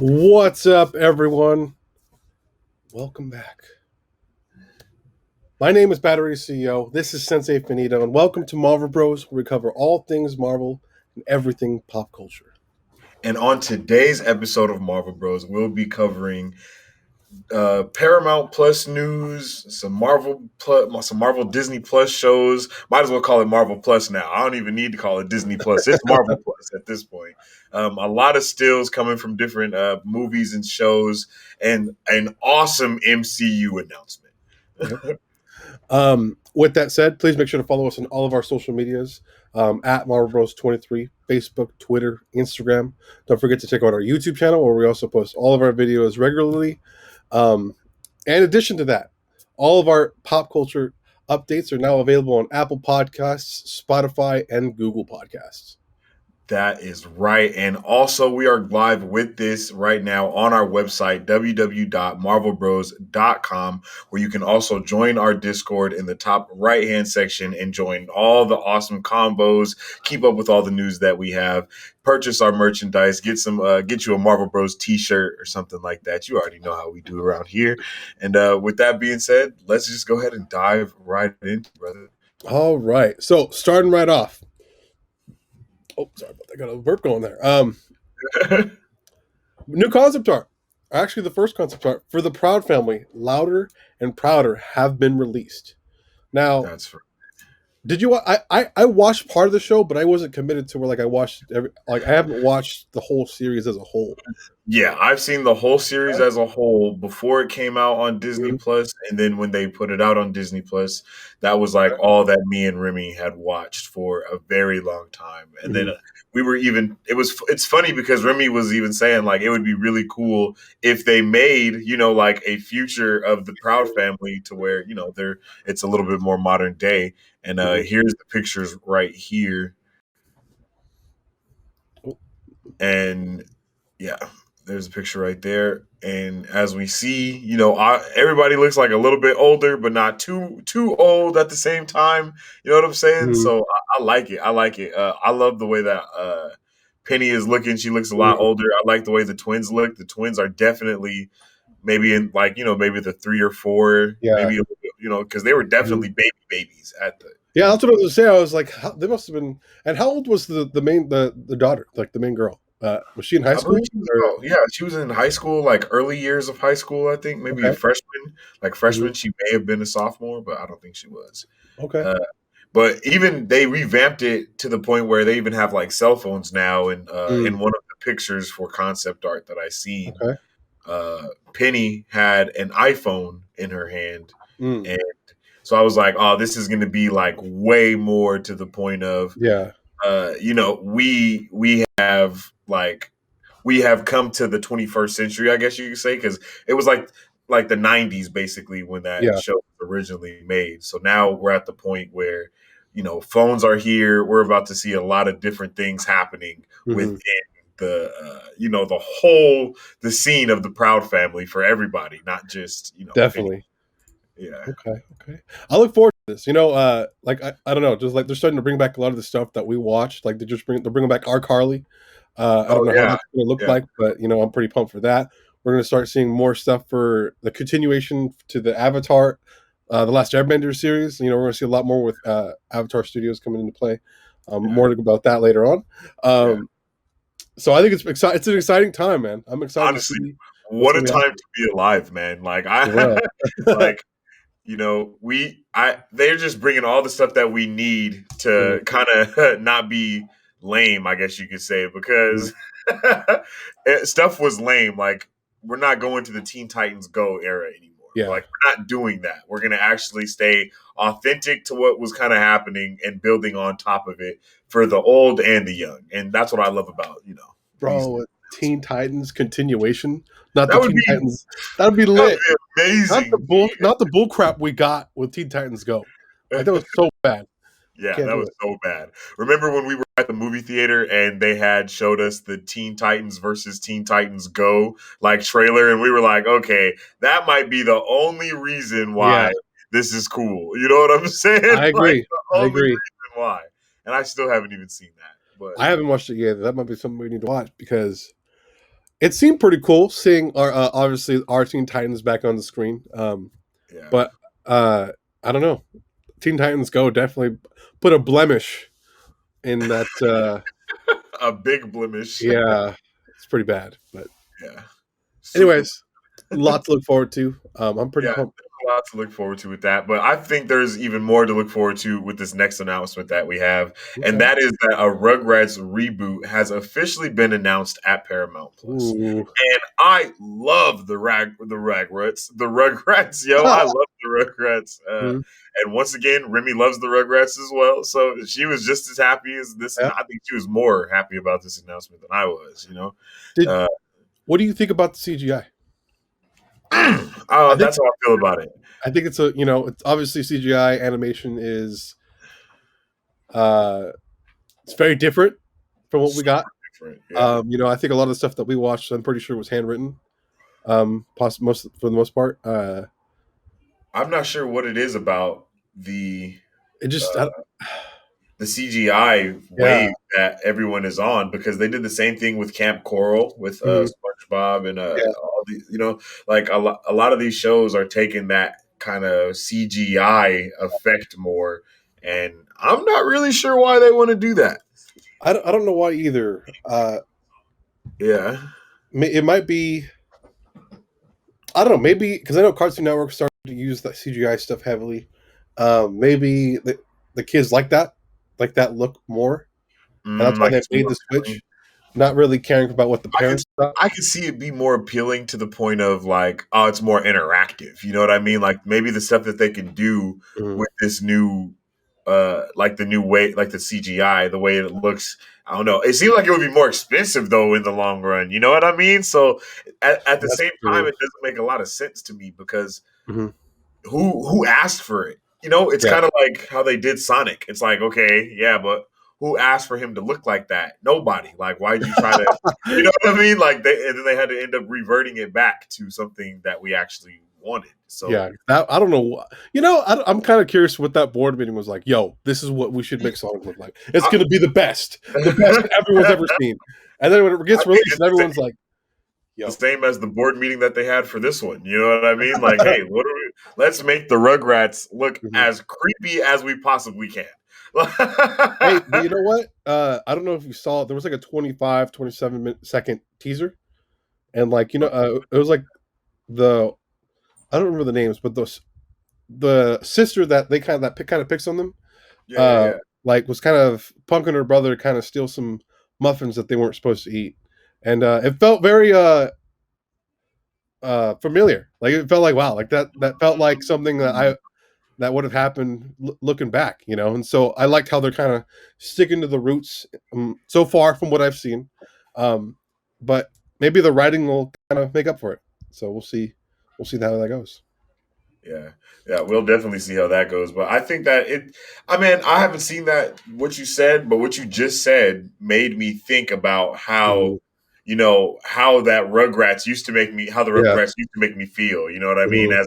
What's up, everyone? Welcome back. My name is Battery CEO. This is Sensei Finito, and welcome to Marvel Bros, where we cover all things Marvel and everything pop culture. And on today's episode of Marvel Bros, we'll be covering Paramount Plus news, some Marvel Disney Plus shows. Might as well call it Marvel Plus now. I don't even need to call it Disney Plus. It's Marvel Plus at this point. A lot of stills coming from different movies and shows, and an awesome MCU announcement. With that said, please make sure to follow us on all of our social medias at Marvel Bros 23, Facebook, Twitter, Instagram. Don't forget to check out our YouTube channel, where we also post all of our videos regularly. In addition to that, all of our pop culture updates are now available on Apple Podcasts, Spotify, and Google Podcasts. That is right. And also, we are live with this right now on our website, www.marvelbros.com, where you can also join our Discord in the top right-hand section and join all the awesome combos, keep up with all the news that we have, purchase our merchandise, get you a Marvel Bros t-shirt or something like that. You already know how we do around here. And with that being said, let's just go ahead and dive right into it, brother. All right. So, starting right off. Oh, sorry about that. Got a burp going there. New concept art. Actually, the first concept art for the Proud Family, Louder and Prouder, have been released. Now, That's right. did you? I watched part of the show, but I wasn't committed to where I watched I haven't watched the whole series as a whole. Yeah, I've seen the whole series as a whole before it came out on Disney Plus, and then when they put it out on Disney Plus, that was like all that me and Remy had watched for a very long time. And then we were even it's funny because Remy was even saying like it would be really cool if they made, like a future of the Proud Family to where, it's a little bit more modern day. And here's the pictures right here. And yeah, there's a picture right there. And as we see, everybody looks like a little bit older, but not too old at the same time. You know what I'm saying? So I like it. I like it. I love the way that Penny is looking. She looks a lot older. I like the way the twins look. The twins are definitely maybe in maybe the 3 or 4, maybe because they were definitely babies at the. Yeah, that's what I was gonna say. I was like, they must have been. And how old was the daughter, like the main girl? Was she in high school? She was in high school, like early years of high school. I think maybe a freshman. Like freshman, she may have been a sophomore, but I don't think she was. Okay. But even they revamped it to the point where they even have like cell phones now. And in one of the pictures for concept art that I seen, Penny had an iPhone in her hand, and so I was like, "Oh, this is going to be like way more to the point of, we have come to the 21st century, I guess you could say, because it was like the 90s basically when that show was originally made. So now we're at the point where phones are here. We're about to see a lot of different things happening within the the scene of the Proud Family for everybody, not just definitely. Yeah. Okay. I look forward to this. I don't know, just like they're starting to bring back a lot of the stuff that we watched. Like they're bringing back iCarly. I don't know how that's going to look like, but I'm pretty pumped for that. We're going to start seeing more stuff for the continuation to the Avatar, the Last Airbender series. We're going to see a lot more with Avatar Studios coming into play. More about that later on. So I think it's an exciting time, man. I'm excited. Honestly, what a time to be alive, man! Like they're just bringing all the stuff that we need to kind of not be lame, I guess you could say, because stuff was lame. Like we're not going to the Teen Titans Go era anymore. Like we're not doing that. We're going to actually stay authentic to what was kind of happening and building on top of it for the old and the young. And that's what I love about, bro, Teen Titans continuation. Titans. That would be lit. That would be amazing. Not the bull crap we got with Teen Titans Go. Like, that was so bad. Yeah, that was so bad. Remember when we were at the movie theater and they had showed us the Teen Titans versus Teen Titans Go trailer, and we were like, okay, that might be the only reason why this is cool. You know what I'm saying? I agree. I agree. Reason why, and I still haven't even seen that. But I haven't watched it yet. That might be something we need to watch because it seemed pretty cool seeing our obviously our Teen Titans back on the screen. Yeah, But I don't know. Teen Titans Go definitely put a blemish in that. a big blemish. Yeah, it's pretty bad. But Yeah, super. anyways, a lot to look forward to. I'm pretty Yeah, pumped. there's a lot to look forward to with that. But I think there's even more to look forward to with this next announcement that we have, and Okay. that is that a Rugrats reboot has officially been announced at Paramount Plus. Ooh. And I love the Rugrats, yo. I love the Rugrats. Mhm. And once again, Remy loves the Rugrats as well. So she was just as happy as this, and Yeah. I think she was more happy about this announcement than I was. Did Uh, what do you think about the CGI? I think that's how I feel about it. I think it's it's obviously CGI animation is uh it's very different from what we got. Different, yeah. I think a lot of the stuff that we watched, I'm pretty sure was handwritten. Most for the most part. I'm not sure what it is about the It just uh, the CGI yeah. wave that everyone is on because they did the same thing with Camp Coral with Mhm. SpongeBob and Yeah. all these. Like a lot of these shows are taking that kind of CGI effect more, and I'm not really sure why they want to do that. I don't know why either. Yeah. It might be I don't know, maybe because I know Cartoon Network started to use that CGI stuff heavily. Maybe the kids like that look more, and that's why Like they it's made more the appealing. switch, not really caring about what the I could parents thought. I could see it be more appealing to the point of like, oh, it's more interactive. You know what I mean? Like maybe the stuff that they can do Mhm. with this new like the new way, like the CGI, the way it looks. I don't know. It seems like it would be more expensive though in the long run. You know what I mean? So at the That's same time, true. it doesn't make a lot of sense to me because Mhm. who asked for it? It's Yeah, kind of like how they did Sonic. It's like, okay, yeah, but who asked for him to look like that? Nobody. Like, why'd you try to? You know what I mean? Like, and then they had to end up reverting it back to something that we actually wanted. So yeah. I don't know. I'm kind of curious what that board meeting was like. Yo, this is what we should make Sonic look like. It's I, going to be the best everyone's ever seen. And then when it I gets mean, released, and everyone's like, the "Yo, same as the board meeting that they had for this one. You know what I mean? Like, hey, let's make the Rugrats look mhm. as creepy as we possibly can. Hey, but you know what? I don't know if you saw it. There was like a 25, 27-second teaser, and it was like the I don't remember the names, but the sister that they kind of picks on them, Yeah, yeah, uh, yeah. like was kind of punking her brother to kind of steal some muffins that they weren't supposed to eat, and it felt very familiar. Like it felt like wow, like that felt like something that would have happened looking back, and so I liked how they're kind of sticking to the roots so far from what I've seen, but maybe the writing will kind of make up for it. So we'll see how that goes. Yeah, yeah, we'll definitely see how that goes. But I think that I mean, I haven't seen that what you said, but what you just said made me think about Mhm. how that Rugrats used to make me, how the Yeah, Rugrats used to make me feel. You know what I mean? mhm,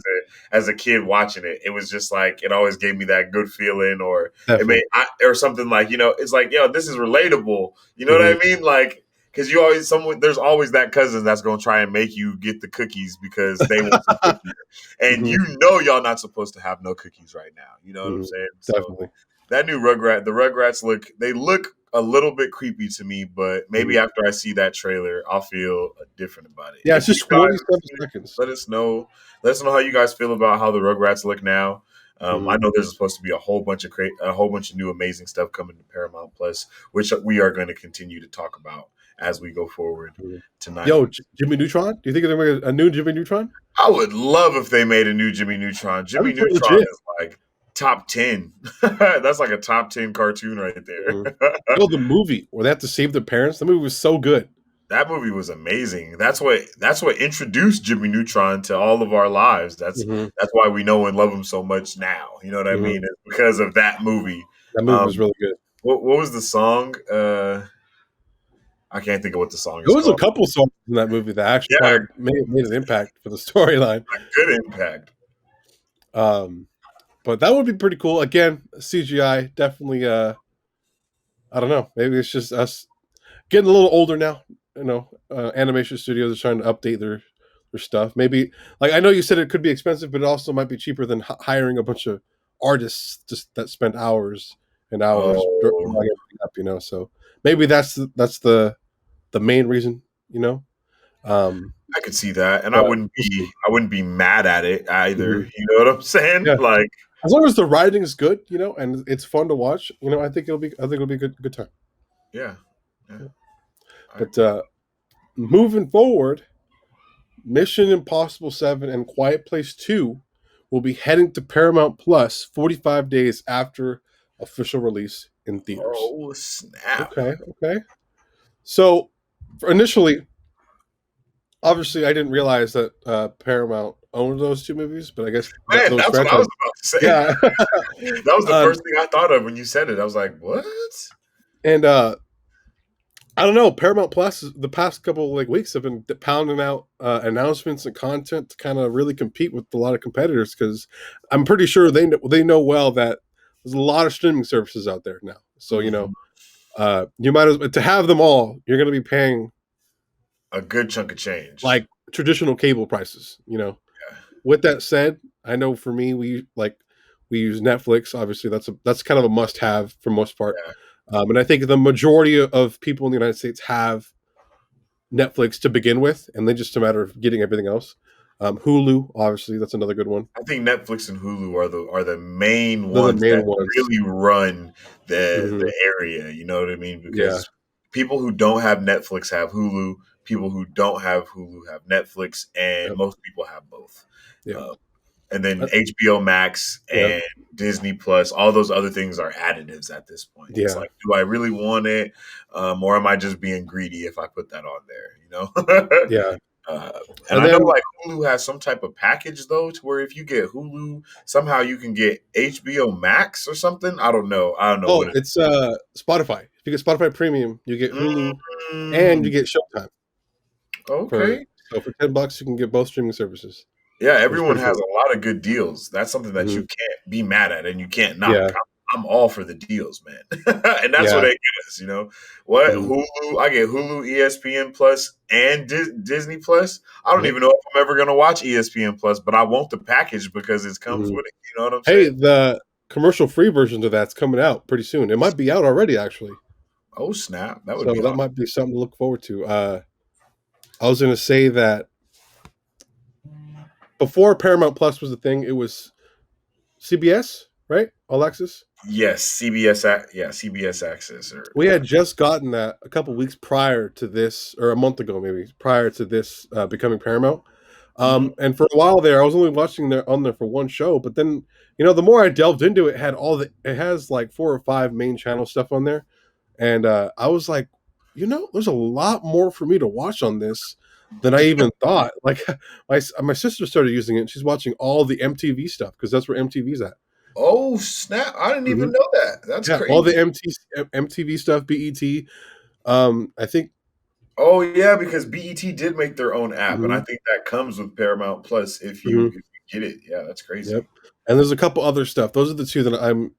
As a kid watching it, it was just like it always gave me that good feeling, or it definitely. made or something like it's like this is relatable. You know what Mhm, I mean? Like because you always someone there's always that cousin that's gonna try and make you get the cookies because they want some cookies. And mhm, y'all not supposed to have no cookies right now. You know what I'm mhm, saying? So definitely. that new the Rugrats look a little bit creepy to me, but Mhm. maybe after I see that trailer, I'll feel different about it. Yeah, it's If you just guys 27 seconds. let us know, how you guys feel about how the Rugrats look now. I Mhm, know there's supposed to be a whole bunch of new amazing stuff coming to Paramount Plus, which we are going to continue to talk about as we go forward mhm. tonight. Yo, Jimmy Neutron? Do you think they're gonna make a new Jimmy Neutron? I would love if they made a new Jimmy Neutron. That'd Jimmy be pretty Neutron legit. is like top 10. That's like a top 10 cartoon right Mhm. there. Yo, the movie where they have to save their parents. The movie was so good. That movie was amazing. That's what introduced Jimmy Neutron to all of our lives. Mhm, That's why we know and love him so much now. You know what I mhm. mean? It's because of that movie. That movie was Um, really good. what was the song? I can't think of what the song There is was a called. couple songs in that movie that actually Yeah, kind of made an impact for the storyline. good impact. Um, but that would be pretty cool. Again, CGI definitely. I don't know. Maybe it's just us getting a little older now. animation studios are trying to update their stuff. Maybe like I know you said it could be expensive, but it also might be cheaper than hiring a bunch of artists just that spend hours and hours Oh, drawing everything up. So maybe that's the main reason. I could see that, and I But wouldn't we'll be see. I wouldn't be mad at it either. Mhm. You know what I'm saying? Yeah, Like, as long as the writing is good, and it's fun to watch, I think it'll be a good time. yeah, yeah, Yeah. I But agree. moving forward, Mission Impossible 7 and Quiet Place 2 will be heading to Paramount Plus 45 days after official release in theaters. Oh snap! Okay, okay. So, initially, obviously, I didn't realize that Paramount owned those two movies, but I guess that Man, those that's what I was franchises. about to say. Yeah. That was the um, first thing I thought of when you said it. I was like, "What?" and I don't know. Paramount Plus the past couple like weeks have been pounding out announcements and content to kind of really compete with a lot of competitors because I'm pretty sure they know well that there's a lot of streaming services out there now. So Mhm. you might as to have them all. You're going to be paying A good chunk of change. like traditional cable prices. Yeah. With that said, I know for me we use Netflix. Obviously, that's kind of a must have for most part. Yeah. And I think the majority of people in the United States have Netflix to begin with, and then just a matter of getting everything else. Hulu, obviously, that's another good one. I think Netflix and Hulu are the main They're the ones that main ones. really run the Hmm. area. You know what I mean? Yeah, Because people who don't have Netflix have Hulu. People who don't have Hulu have Netflix, and yep, most people have both. yep, Uh, and then uh, HBO Max yep, and Disney Plus, all those other things are additives at this point. It's yeah, like, do I really want it, or am I just being greedy if I put that on there? You know. yeah. uh, and And I know then, like Hulu has some type of package though, to where if you get Hulu, somehow you can get HBO Max or something. I don't know. I don't know what it. it's Spotify. If you get Spotify Premium, you get Hulu and you Mm, get Showtime for okay. so for $10 you can get both streaming services, Yeah, which is everyone pretty has cool. a lot of good deals. That's something that you Hmm. can't be mad at and you can't knock. Yeah, I'm all for the deals, man. And that's what yeah, they get us, you know. What hmm, Hulu? I get Hulu, ESPN Plus, and Disney Plus. I don't yep. even know if I'm ever going to watch ESPN Plus, but I want the package because it comes Hmm. with it. You know what I'm Hey, saying? the commercial free version of that's coming out pretty soon. It might be out already, actually. Oh snap! That would So be that awesome. might be something to look forward to. I was going to say that before Paramount Plus was a thing, it was CBS, right? All Access. Yes, CBS. Yeah, CBS Access. Or We had just gotten that a couple weeks prior to this, or a month ago, maybe prior to this becoming Paramount. Mhm. And for a while there, I was only watching there on there for one show. But then, the more I delved into it, it has like 4 or 5 main channel stuff on there, and I was like, there's a lot more for me to watch on this than I even thought. Like my sister started using it, and she's watching all the MTV stuff because that's where MTV's at. Oh snap! I didn't even Mhm. know that. That's Yeah, all the crazy. MTV stuff, BET. I think. Oh yeah, because BET did make their own app, and I Mhm, think that comes with Paramount Plus if you mhm, if you get it. Yeah, that's yep. crazy. And there's a couple other stuff. Those are the two that I'm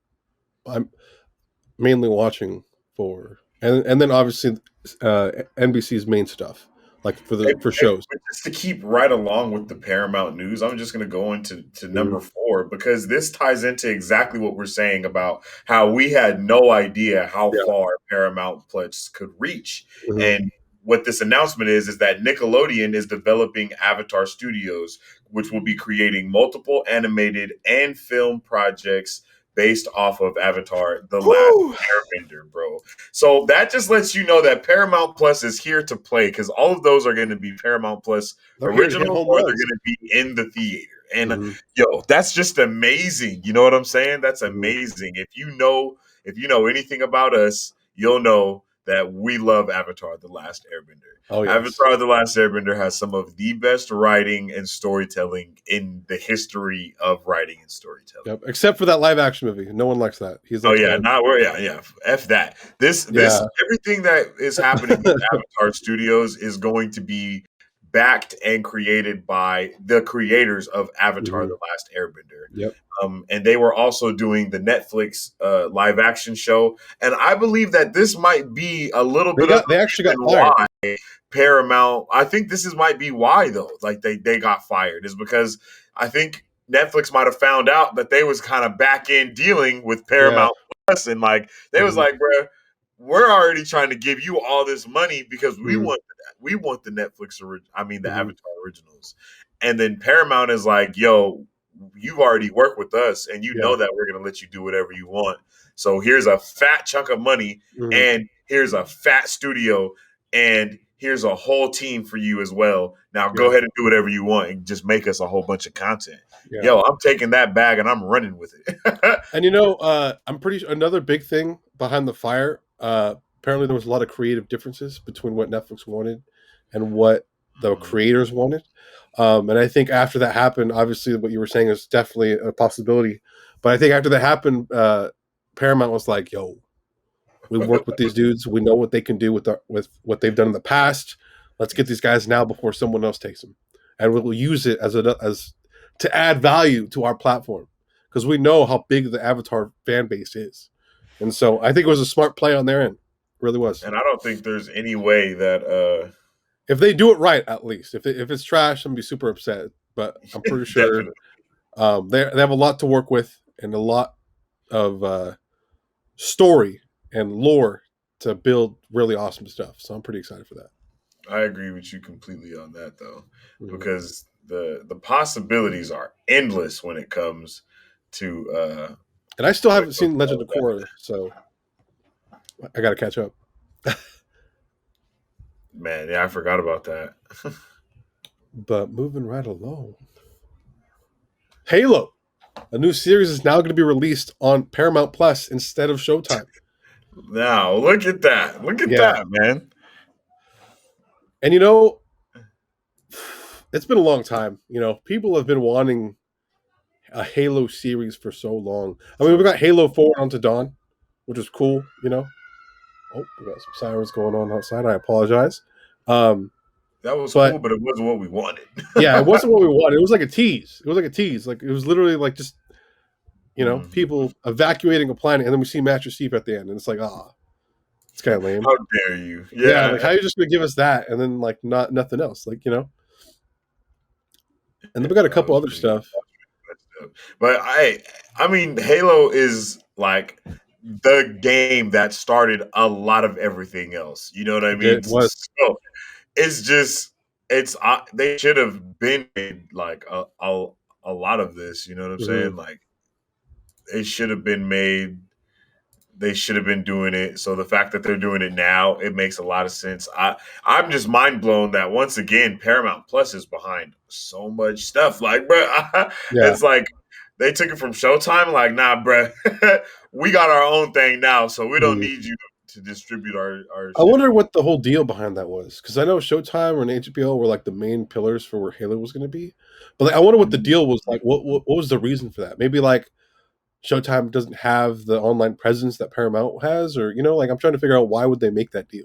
mainly watching for, and then obviously NBC's main stuff, like for shows. But just to keep right along with the Paramount news, I'm just going to go into Mhm, number 4 because this ties into exactly what we're saying about how we had no idea how yeah. far Paramount Plus could reach. Mhm, And what this announcement is that Nickelodeon is developing Avatar Studios, which will be creating multiple animated and film projects based off of Avatar: The Last whew, Airbender, bro. So that just lets you know that Paramount Plus is here to play because all of those are going to be Paramount Plus they're here to hit original home or they're runs. going to be in the theater. And Mhm, yo, that's just amazing. You know what I'm saying? That's mhm. amazing. If you know anything about us, you'll know that we love Avatar: The Last Airbender. Oh yes. Avatar: The Last Airbender has some of the best writing and storytelling in the history of writing and storytelling. Yep. Except for that live action movie, no one likes that. He's Oh like yeah, the not where yeah. F that. This yeah. everything that is happening with Avatar Studios is going to be backed and created by the creators of Avatar: Mm-hmm. The Last Airbender. Yep. And they were also doing the Netflix live action show. And I believe that this might be a little bit of They the actually got reason fired. why Paramount. I think this is might be why though. Like they got fired is because I think Netflix might have found out that they was kind of back end dealing with Yeah. Paramount Plus, and like they was Mm-hmm. like, bro, we're already trying to give you all this money because Mm-hmm. we want the Netflix the Mm-hmm. Avatar originals. And then Paramount is like, yo, you've already worked with us and you Yeah. know that we're going to let you do whatever you want. So here's a fat chunk of money Mm-hmm. and here's a fat studio and here's a whole team for you as well. Now go Yeah. ahead and do whatever you want and just make us a whole bunch of content. Yeah. Yo, I'm taking that bag and I'm running with it. And I'm pretty sure another big thing behind the fire. Apparently, there was a lot of creative differences between what Netflix wanted and what the creators wanted. And I think after that happened, obviously, what you were saying is definitely a possibility. But I think after that happened, Paramount was like, "Yo, we work with these dudes. We know what they can do with what they've done in the past. Let's get these guys now before someone else takes them, and we'll use it as to add value to our platform because we know how big the Avatar fan base is, and so I think it was a smart play on their end. It really was. And I don't think there's any way that If they do it right, at least if it's trash, I'm gonna be super upset. But I'm pretty sure definitely. they have a lot to work with and a lot of story and lore to build really awesome stuff. So I'm pretty excited for that. I agree with you completely on that though, Mm-hmm. because the possibilities are endless when it comes to And I still haven't seen Legend of Korra, so I got to catch up. man, yeah, I forgot about that. But moving right along, Halo, a new series is now going to be released on Paramount Plus instead of Showtime. Now, look at that. Look at Yeah, that, man. and it's been a long time. People have been wanting a Halo series for so long. I mean, we got Halo 4 onto Dawn, which is cool. Oh, we got some sirens going on outside. I apologize. That was But cool, but it wasn't what we wanted. yeah, it wasn't what we wanted. It was like a tease. It was like a tease. Like it was literally like just Mhm. people evacuating a planet, and then we see Master Chief at the end, and it's like, it's kind of lame. How dare you? Yeah, like Yeah. how you just gonna give us that, and then like not nothing else, And then we got a That couple was other pretty stuff. messed up. But I mean, Halo is like the game that started a lot of everything else. You know what I mean? It was. So it's just they should have been made like a lot of this. You know what I'm Mm-hmm. saying? Like it should have been made. They should have been doing it. So the fact that they're doing it now, it makes a lot of sense. I'm just mind blown that once again Paramount Plus is behind so much stuff. Like, bro, Yeah. it's like they took it from Showtime. Like, nah, bro, we got our own thing now, so we don't Mhm. need you to distribute our I shit. wonder what the whole deal behind that was, because I know Showtime and HBO were like the main pillars for where Halo was going to be, but like, I wonder what the deal was. Like, what was the reason for that? Maybe like Showtime doesn't have the online presence that Paramount has, or like I'm trying to figure out why would they make that deal?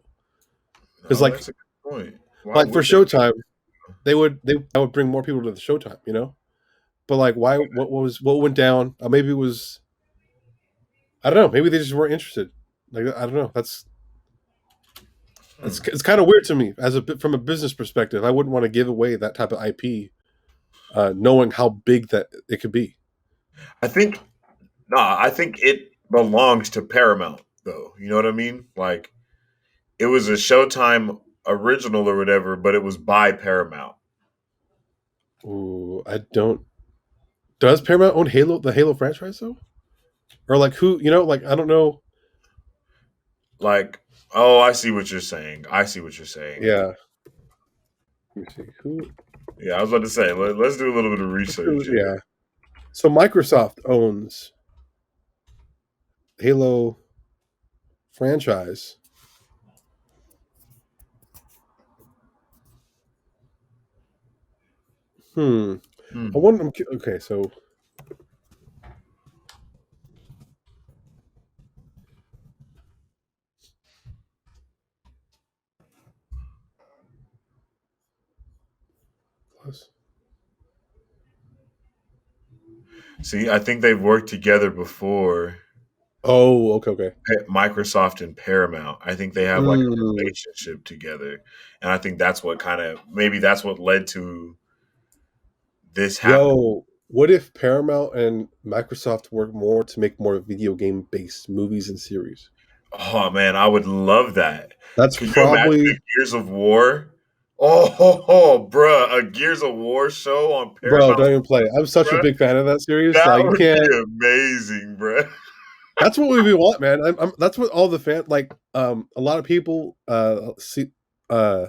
Because No, like that's a good point. Why like for would they? Showtime, that would bring more people to the Showtime. But like, why? What went down? Maybe it was, I don't know. Maybe they just weren't interested. Like I don't know. It's kind of weird to me from a business perspective. I wouldn't want to give away that type of IP, knowing how big that it could be. I think I think it belongs to Paramount, though. You know what I mean? Like it was a Showtime original or whatever, but it was by Paramount. Ooh, I don't. Does Paramount own the Halo franchise though, or like who? Like I don't know. Like, oh, I see what you're saying. I see what you're saying. Yeah. Let me see who. Yeah, I was about to say, let's do a little bit of research Yeah. here. So Microsoft owns Halo franchise. I Hmm. wonder. Okay, so See, I think they've worked together before. Oh, okay, okay. Microsoft and Paramount. I think they have like a Mm. relationship together, and I think that's what kind of maybe that's what led to this happening. Yo, what if Paramount and Microsoft work more to make more video game based movies and series? Oh man, I would love that. That's Could you imagine a probably, Gears of War? Oh, bruh, a Gears of War show on bro. Paramount, Don't even play. I'm such a bruh. big fan of that series. That Like you would can't. be amazing, bruh. That's what we want, man. That's what all the fan like. A lot of people see uh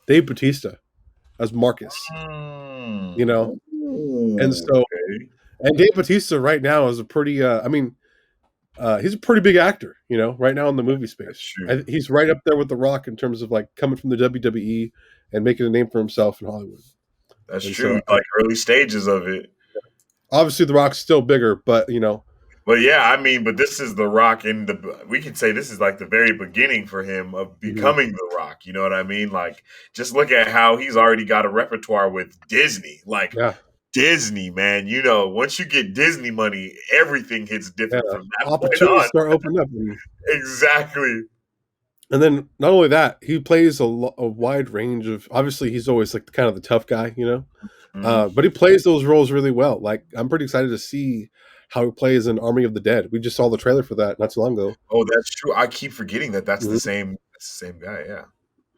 Dave Batista as Marcus. You know, and Ooh, so okay. and Dave Batista right now is a pretty. I mean, he's a pretty big actor, you know, right now in the movie That's space. true. He's right up there with The Rock in terms of like coming from the WWE and making a name for himself in Hollywood. That's And true. so, Like early stages of it. obviously, The Rock's still bigger, but you know, But yeah, I mean, but this is The Rock in the we could say this is like the very beginning for him of mhm, becoming The Rock. You know what I mean? Like just look at how he's already got a repertoire with Disney. Like yeah, Disney, man, you know, once you get Disney money, everything hits yeah, different from that point opportunities on. start opening up, Exactly. and then not only that, he plays a wide range of. Obviously, he's always like kind of the tough guy, you know, Mhm. but he plays those roles really well. Like I'm pretty excited to see how he plays in Army of the Dead. We just saw the trailer for that not too long ago, Oh, that's true. I keep forgetting that mhm, that's the same guy. Yeah.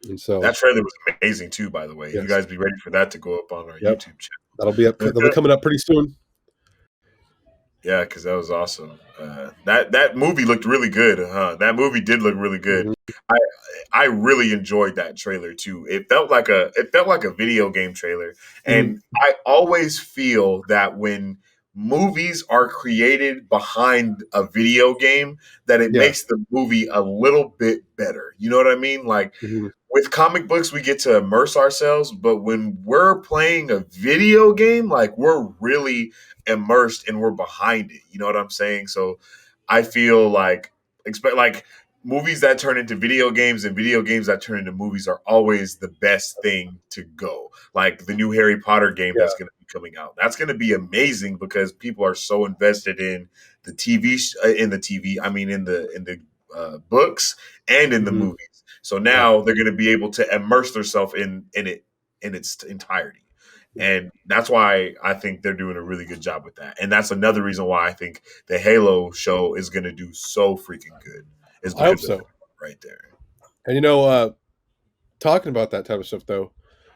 and That so trailer was amazing too, by the way. You yes, guys be ready for that to go up on our yep, YouTube that'll be up. channel. That'll be coming up pretty soon. Yeah, because that was awesome. That movie looked really good, huh? That movie did look really good. Mhm. I I really enjoyed that trailer too. It felt like a video game trailer, Mhm. and I always feel that when movies are created behind a video game, that it Yeah. makes the movie a little bit better. You know what I mean? Like Mhm. with comic books, we get to immerse ourselves, but when we're playing a video game, like we're really immersed and we're behind it. You know what I'm saying? So I feel like expect like movies that turn into video games and video games that turn into movies are always the best thing to go. Like the new Harry Potter game Yeah. that's going to be coming out. That's going to be amazing because people are so invested in the in the TV. I mean, in the books and in the Mhm. movies. So Yeah. now they're going to be able to immerse themselves in it in its entirety. And that's why I think they're doing a really good job with that. And that's another reason why I think the Halo show is going to do so freaking good is I hope because of that so. right there. And you know, talking about that type of stuff though,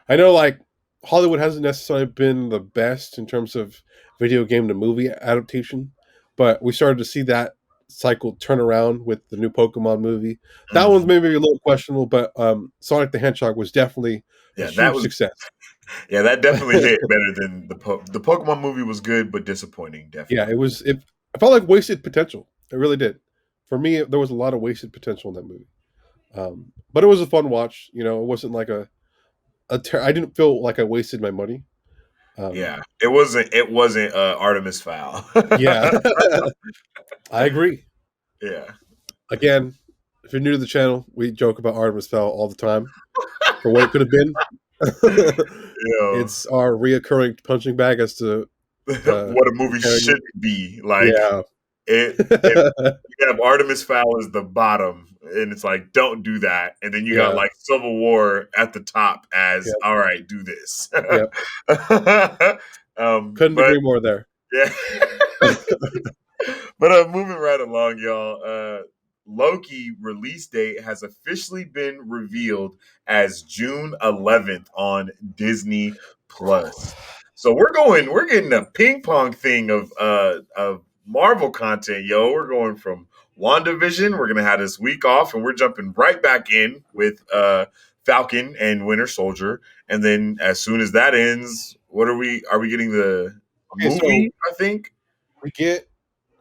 I know like Hollywood hasn't necessarily been the best in terms of video game to movie adaptation, but we started to see that cycle turn around with the new Pokemon movie. That one's Mhm. maybe a little questionable, but Sonic the Hedgehog was definitely a Yeah, huge success. that definitely hit better than the Pokemon movie was good but disappointing Yeah, definitely. it I felt like wasted potential. It really did. For me, there was a lot of wasted potential in that movie. But it was a fun watch. You know, it wasn't like I didn't feel like I wasted my money. Um, Yeah, it wasn't Artemis Fowl. yeah, I agree. Yeah. Again, if you're new to the channel, we joke about Artemis Fowl all the time for what it could have been. Yo, It's our reoccurring punching bag as to what a movie comparing. should be. Like Yeah, if you have Artemis Fowl as the bottom, and it's like, don't do that. And then you got yeah, like Civil War at the top as, yeah, all right, do this. yeah. Couldn't But agree more there. yeah. But moving right along, y'all. Loki release date has officially been revealed as June 11th on Disney Plus. So we're getting a ping pong thing of Marvel content, yo. We're going from WandaVision. We're gonna have this week off, and we're jumping right back in with Falcon and Winter Soldier. And then as soon as that ends, what are we getting the Okay, so movie? I think. we get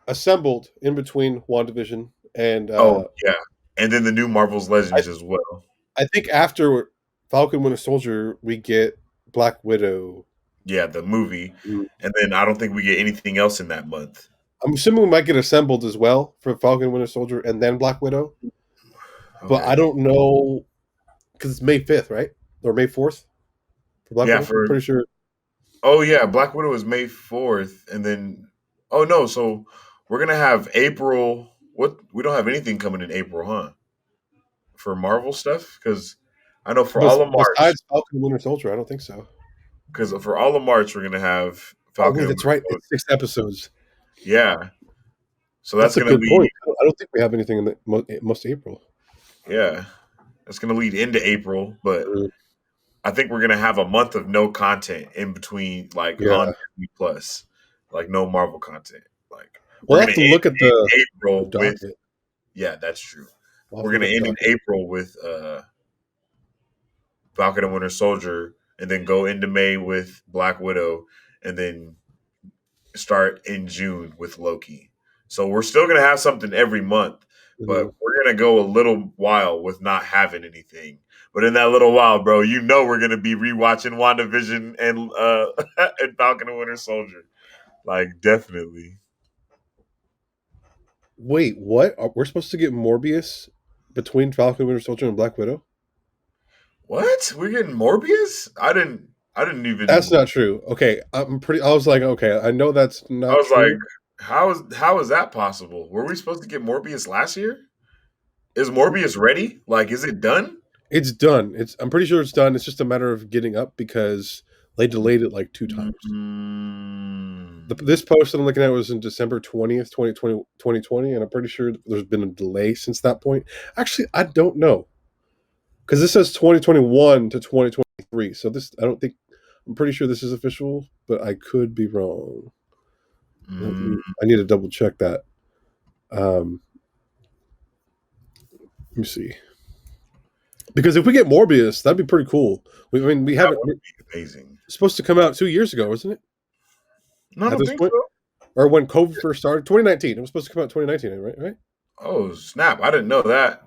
assembled in between WandaVision and Oh yeah, and then the new Marvel's I Legends as well. I think after Falcon Winter Soldier, we get Black Widow. Yeah, the movie, Mm. and then I don't think we get anything else in that month. I'm assuming we might get assembled as well for Falcon Winter Soldier and then Black Widow, but I Okay, don't know because it's May 5th, right? Or May 4th for Black yeah. Widow. I'm For pretty sure. oh yeah, Black Widow is May 4th, and then Oh no, so we're gonna have April. What we don't have anything coming in April, huh? For Marvel stuff, because I know for all of March, Besides Falcon and Winter Soldier, I don't think so. because for all of March we're gonna have Oh Falcon wait, and that's Winter right. Soldier. It's 6 episodes. Yeah, so that's That's a gonna good lead. point. I don't think we have anything in the most April. Yeah, that's gonna lead into April, but Mm, I think we're gonna have a month of no content in between, like on yeah, Disney Plus, like no Marvel content. Like we're we'll gonna have to look at end the April with. docket. Yeah, that's true. We'll have We're to look gonna at the end in docket. April with Falcon and Winter Soldier, and then go into May with Black Widow, and then start in June with Loki. So we're still gonna have something every month, but Mhm. we're gonna go a little while with not having anything. But in that little while, bro, you know we're gonna be rewatching WandaVision and and Falcon and Winter Soldier. Like definitely. Wait, what? We're supposed to get Morbius between Falcon, Winter Soldier, and Black Widow? What? We're getting Morbius? I didn't That's even not true. Okay, I'm pretty. I was like, okay, I know that's I not was like, true. how is that possible? Were we supposed to get Morbius last year? Is Morbius ready? Like, is it done? It's done. I'm pretty sure it's done. It's just a matter of getting up because they delayed it like 2 times. Mm. This post that I'm looking at was in December 20th, 2020, and I'm pretty sure there's been a delay since that point. Actually, I don't know because this says 2021 to 2023. So this, I don't think, I'm pretty sure this is official, but I could be wrong. Mm. I need to double check that. Let me see. Because if we get Morbius, that'd be pretty cool. I mean, we That haven't. would We're be amazing. supposed to come out 2 years ago, isn't it? No, I At don't this think point, so. or when COVID first started, 2019. It was supposed to come out 2019, right? Right? Oh snap! I didn't know that.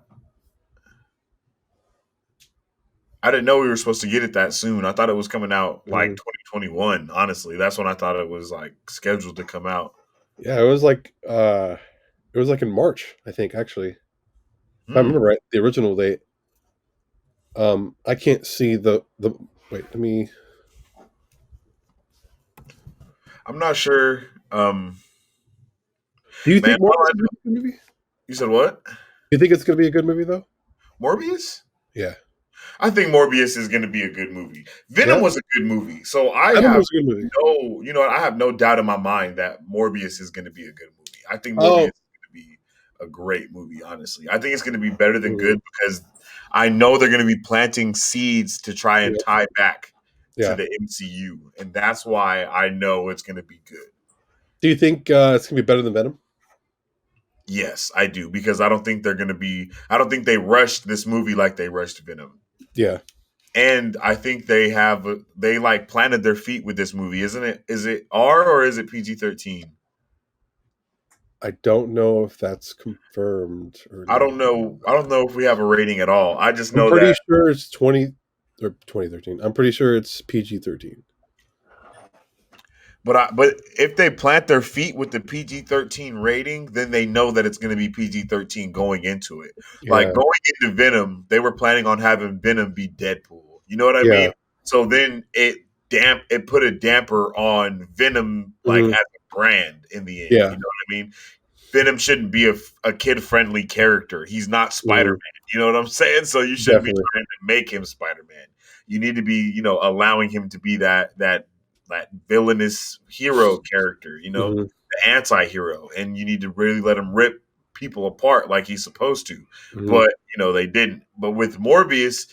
I didn't know we were supposed to get it that soon. I thought it was coming out like Mhm. 2021. Honestly, that's when I thought it was like scheduled to come out. Yeah, it was like in March, I think. Actually, if I remember Hmm. right, the original date. I can't see the. Wait, let me. I'm not sure. Do you Man, think Morbius is a good movie? you said what? You think it's going to be a good movie though? Morbius? Yeah. I think Morbius is going to be a good movie. Venom Yeah. was a good movie, so I Venom have was a good movie. I have no doubt in my mind that Morbius is going to be a good movie. I think Morbius Oh. is going to be a great movie. Honestly, I think it's going to be better than Mhm. good because I know they're going to be planting seeds to try and Yeah. tie back to Yeah. the MCU, and that's why I know it's going to be good. Do you think it's going to be better than Venom? Yes, I do because I don't think they're going to be. I don't think they rushed this movie like they rushed Venom. Yeah. And I think they like planted their feet with this movie, isn't it? Is it R or is it PG-13? I don't know if that's confirmed or I don't not. know. I don't know if we have a rating at all. I just I'm know pretty that. sure it's 20 or 2013. I'm pretty sure it's PG-13. But if they plant their feet with the PG-13 rating, then they know that it's going to be PG-13 going into it. Like Yeah. going into Venom, they were planning on having Venom be Deadpool. You know what I Yeah. mean? So then it put a damper on Venom like Mhm. as a brand in the end. Yeah. You know what I mean? Venom shouldn't be a kid friendly character. He's not Spider Mhm. Man. You know what I'm saying? So you shouldn't be Definitely. trying to make him Spider Man. You need to be, allowing him to be that villainous hero character. Mhm. The anti-hero, and you need to really let him rip people apart like he's supposed to. Mhm. But they didn't. But with Morbius,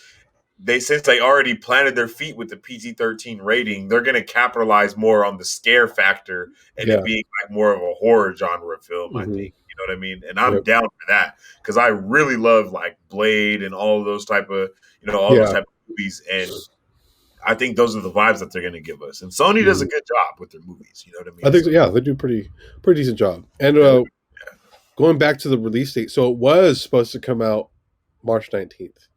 since they already planted their feet with the PG-13 rating, they're going to capitalize more on the scare factor and it Yeah. being like more of a horror genre film. I Mhm. think you know what I mean, and I'm Yep. down for that because I really love like Blade and all of those type of all those Yeah. type of movies, and I think those are the vibes that they're going to give us. And Sony does a Mhm. good job with their movies. You know what I I mean? think So so, yeah, they do pretty decent job. And yeah, going back to the release date, so it was supposed to come out March 19th,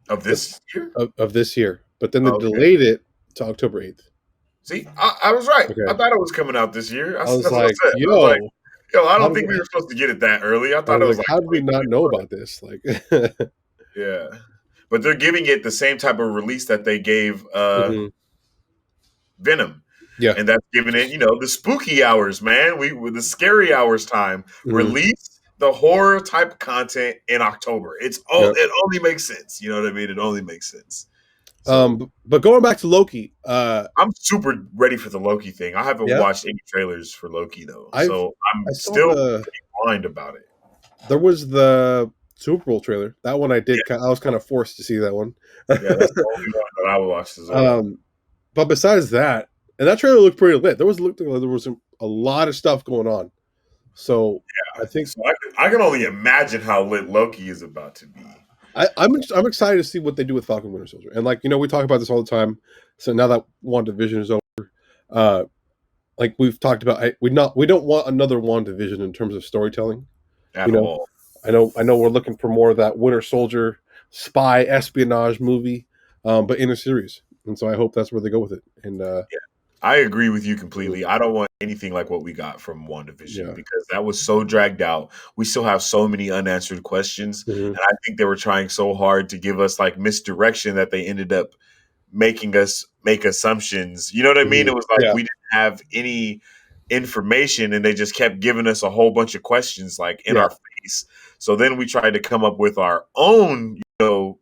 of but this year. of this year, but then they Oh, okay. delayed it to October 8th. See, I was right. I Okay. thought it was coming out this year. I was That's what like, I said. I was like, yo, yo, I how don't did think we were supposed to get it that early. I I thought was it was like, like how did we not know 2021. about this? Like, Yeah. But they're giving it the same type of release that they gave mhm. Venom. Yeah. And that's giving it, the spooky hours, man. We with the scary hours time. Mm-hmm. Release the horror type content in October. Yep. It only makes sense. You know what I mean? It only makes sense. So But going back to Loki, I'm super ready for the Loki thing. I haven't yeah, watched any trailers for Loki though, I've so I I'm saw still pretty blind about it. there was the Super Bowl trailer. That one I Yeah, did. I was kind of forced to see that one. yeah, that's the only one that I watched as well. um, but besides that, and that trailer looked pretty lit. There was looked like there was a lot of stuff going on. So I think So I can only imagine how lit Loki is about to be. I'm excited to see what they do with Falcon Winter Soldier. And like we talk about this all the time. So now that WandaVision is over, uh, like we've talked about, we don't want another WandaVision in terms of storytelling. At You know, all. I know we're looking for more of that Winter Soldier spy espionage movie, but in a series. And so I hope that's where they go with it. And Yeah. I agree with you completely. I don't want anything like what we got from WandaVision yeah, because that was so dragged out. We still have so many unanswered questions. mm-hmm. And I think they were trying so hard to give us like misdirection that they ended up making us make assumptions. You know what I mean? Mm-hmm. It was like Yeah, we didn't have any information and they just kept giving us a whole bunch of questions like in yeah, our face. So then we tried to come up with our own,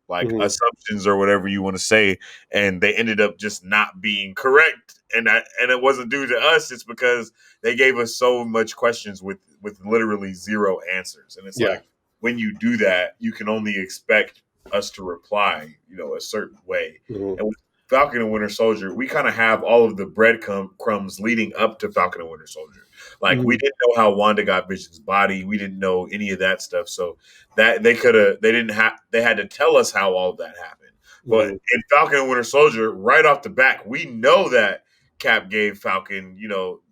like mm-hmm. assumptions or whatever you want to say, and they ended up just not being correct. And it wasn't due to us. It's because they gave us so much questions with literally zero answers. And it's Yeah, like when you do that, you can only expect us to reply, a certain way. mm-hmm. And with Falcon and Winter Soldier, we kind of have all of the breadcrumbs leading up to Falcon and Winter Soldier. Like we Mm-hmm. didn't know how Wanda got Vision's body. We didn't know any of that stuff. So that they had to tell us how all of that happened. But Mm-hmm. in Falcon and Winter Soldier, right off the bat, we know that Cap gave Falcon,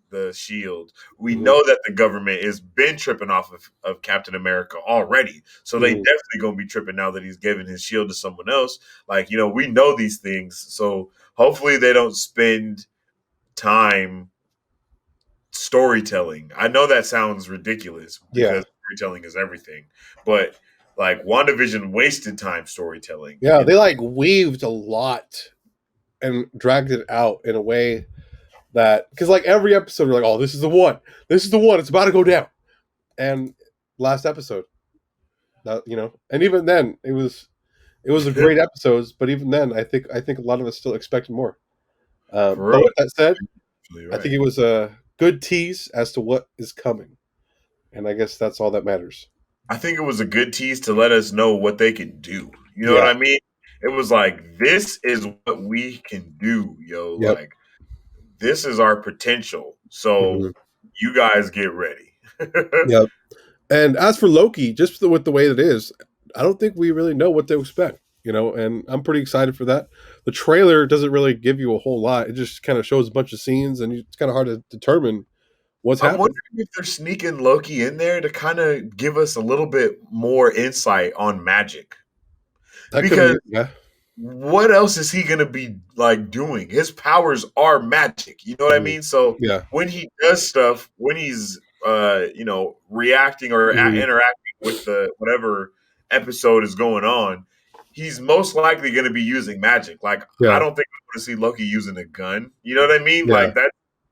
the shield. We Mm-hmm. know that the government has been tripping off of Captain America already. So they Mm-hmm. definitely gonna be tripping now that he's giving his shield to someone else. Like, we know these things. So hopefully they don't spend time storytelling. I know that sounds ridiculous Yeah, because storytelling is everything. But like WandaVision wasted time storytelling. yeah. And They like weaved a lot and dragged it out in a way that because like every episode you're like, oh, this is the one, it's about to go down. And last episode, that and even then it was a great episode, but even then I think a lot of us still expected more. for But real, with that said, you're I think right. it was a good tease as to what is coming, and I guess that's all that matters. I think it was a good tease to let us know what they can do. You know what Yeah. I mean? It was like, this is what we can do, yo. Yep. Like, this is our potential. So Mhm. you guys get ready. Yep. And as for Loki, just with the way that it is, I don't think we really know what to expect. And I'm pretty excited for that. The trailer doesn't really give you a whole lot. It just kind of shows a bunch of scenes, and it's kind of hard to determine what's I'm happening. wondering if they're sneaking Loki in there to kind of give us a little bit more insight on magic. That could Because be, yeah, what else is he gonna be like doing? His powers are magic. You know what I mhm, mean? So yeah, when he does stuff, when he's reacting or mhm, interacting with the whatever episode is going on, he's most likely going to be using magic. Like I yeah, don't think I'm going to see Loki using a gun. You know what I mean? yeah, Like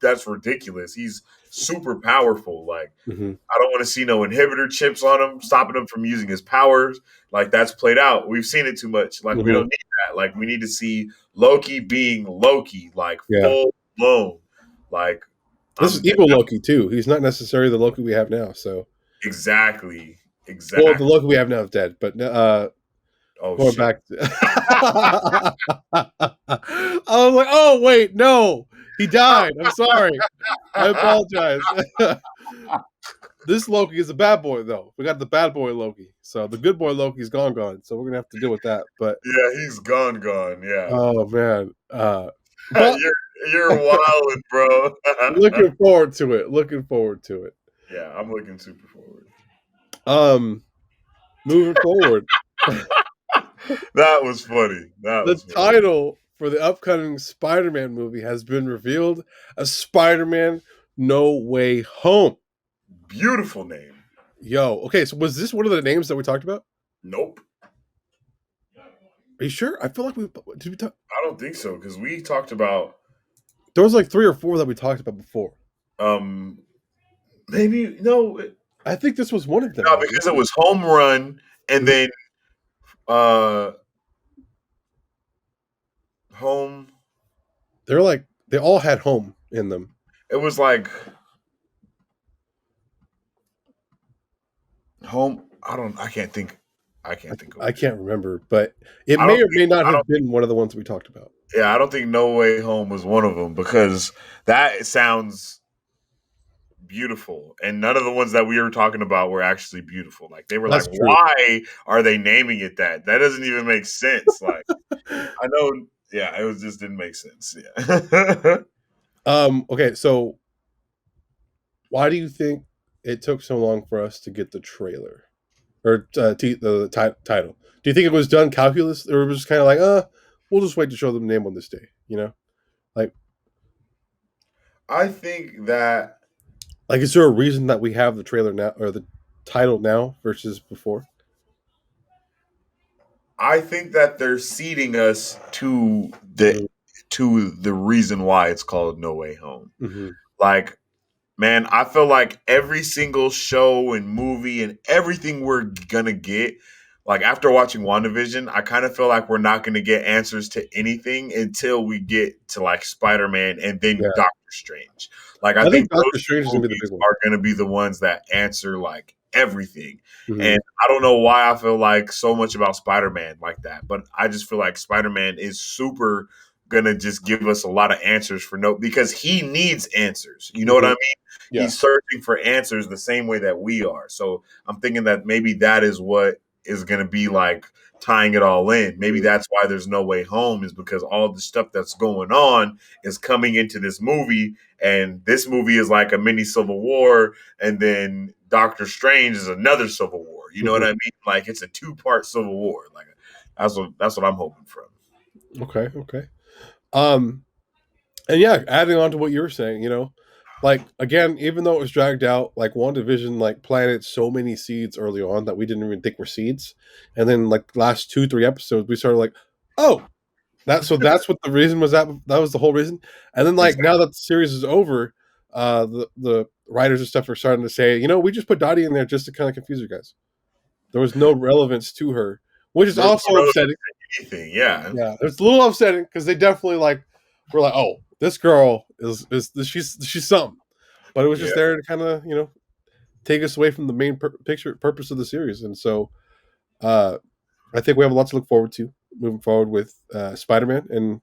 that's ridiculous. He's super powerful. Like hmm I don't want to see no inhibitor chips on him, stopping him from using his powers. Like that's played out. We've seen it too much. Like we hmm don't need that. Like we need to see Loki being Loki, like yeah. full blown. Like This is I'm evil Loki too. He's not necessarily the Loki we have now. So, exactly, well, the exactly. Loki we have now is dead. But Oh going shit. back, I was like, oh wait, no, he died. I'm sorry. I apologize. This Loki is a bad boy, though. We got the bad boy Loki. So the good boy Loki's gone. So we're gonna have to deal with that. But Yeah, he's gone. Yeah. oh man, but You're wildin', bro. looking forward to it. Looking forward to it. Yeah, I'm looking super forward. Um, moving forward, That was funny. That the was funny. title for the upcoming Spider-Man movie has been revealed: a Spider-Man No Way Home. Beautiful name. Yo, okay, so was this one of the names that we talked about? Nope. Are you sure? I feel like we did we talk. I don't think so because we talked about There was like 3 or 4 that we talked about before. Maybe no, I think this was one of them. no, because it was Home Run, and then uh, Home. They're like they all had home in them. It was like Home. I can't think. I can't think of I it. can't remember, but it I may don't or may think. not I have don't. been one of the ones we talked about. Yeah, I don't think No Way Home was one of them because that sounds beautiful, and none of the ones that we were talking about were actually beautiful. Like they were like, That's true. why are they naming it that? That doesn't even make sense. Like I know, yeah, it was just didn't make sense. Yeah. Okay, so why do you think it took so long for us to get the trailer or the title? Do you think it was done calculus, or it was just kind of like, we'll just wait to show them the name on this day? You know, like, I think that is there a reason that we have the trailer now or the title now versus before? I think that they're seeding us to the reason why it's called No Way Home. Mm-hmm. Like, man, I feel like every single show and movie and everything we're gonna get, like after watching WandaVision, I kind of feel like we're not gonna get answers to anything until we get to like Spider-Man and then Yeah, Doctor Strange. Like I I think think those Doctor Strange is two gonna be the movies big one. are gonna be the ones that answer like everything. Mm-hmm. And I don't know why I feel like so much about Spider-Man like that, but I just feel like Spider-Man is super gonna just give us a lot of answers for no because he needs answers. You know what I Mm-hmm. mean? Yeah. He's searching for answers the same way that we are. So I'm thinking that maybe that is what is going to be like tying it all in. Maybe Mm-hmm. that's why there's no way home is because all the stuff that's going on is coming into this movie, and this movie is like a mini Civil War, and then Doctor Strange is another Civil War. You know what I mean? Like it's a 2-part Civil War. Like that's what I'm hoping from. Okay. Okay. Um, and yeah, adding on to what you were saying, like again, even though it was dragged out, like WandaVision like planted so many seeds early on that we didn't even think were seeds. And then like last 2, 3 episodes, we started like, oh, that's what the reason was, that was the whole reason. And then like Exactly. now that the series is over, the writers and stuff are starting to say, we just put Dottie in there just to kind of confuse you guys. There was no relevance to her, which is There's also no relevance upsetting. to anything. Yeah. Yeah, it's a little upsetting because they definitely like were like, oh, this girl is she's something, but it was Yeah. just there to kind of take us away from the main purpose of the series, and so uh, I think we have a lot to look forward to moving forward with Spider-Man, and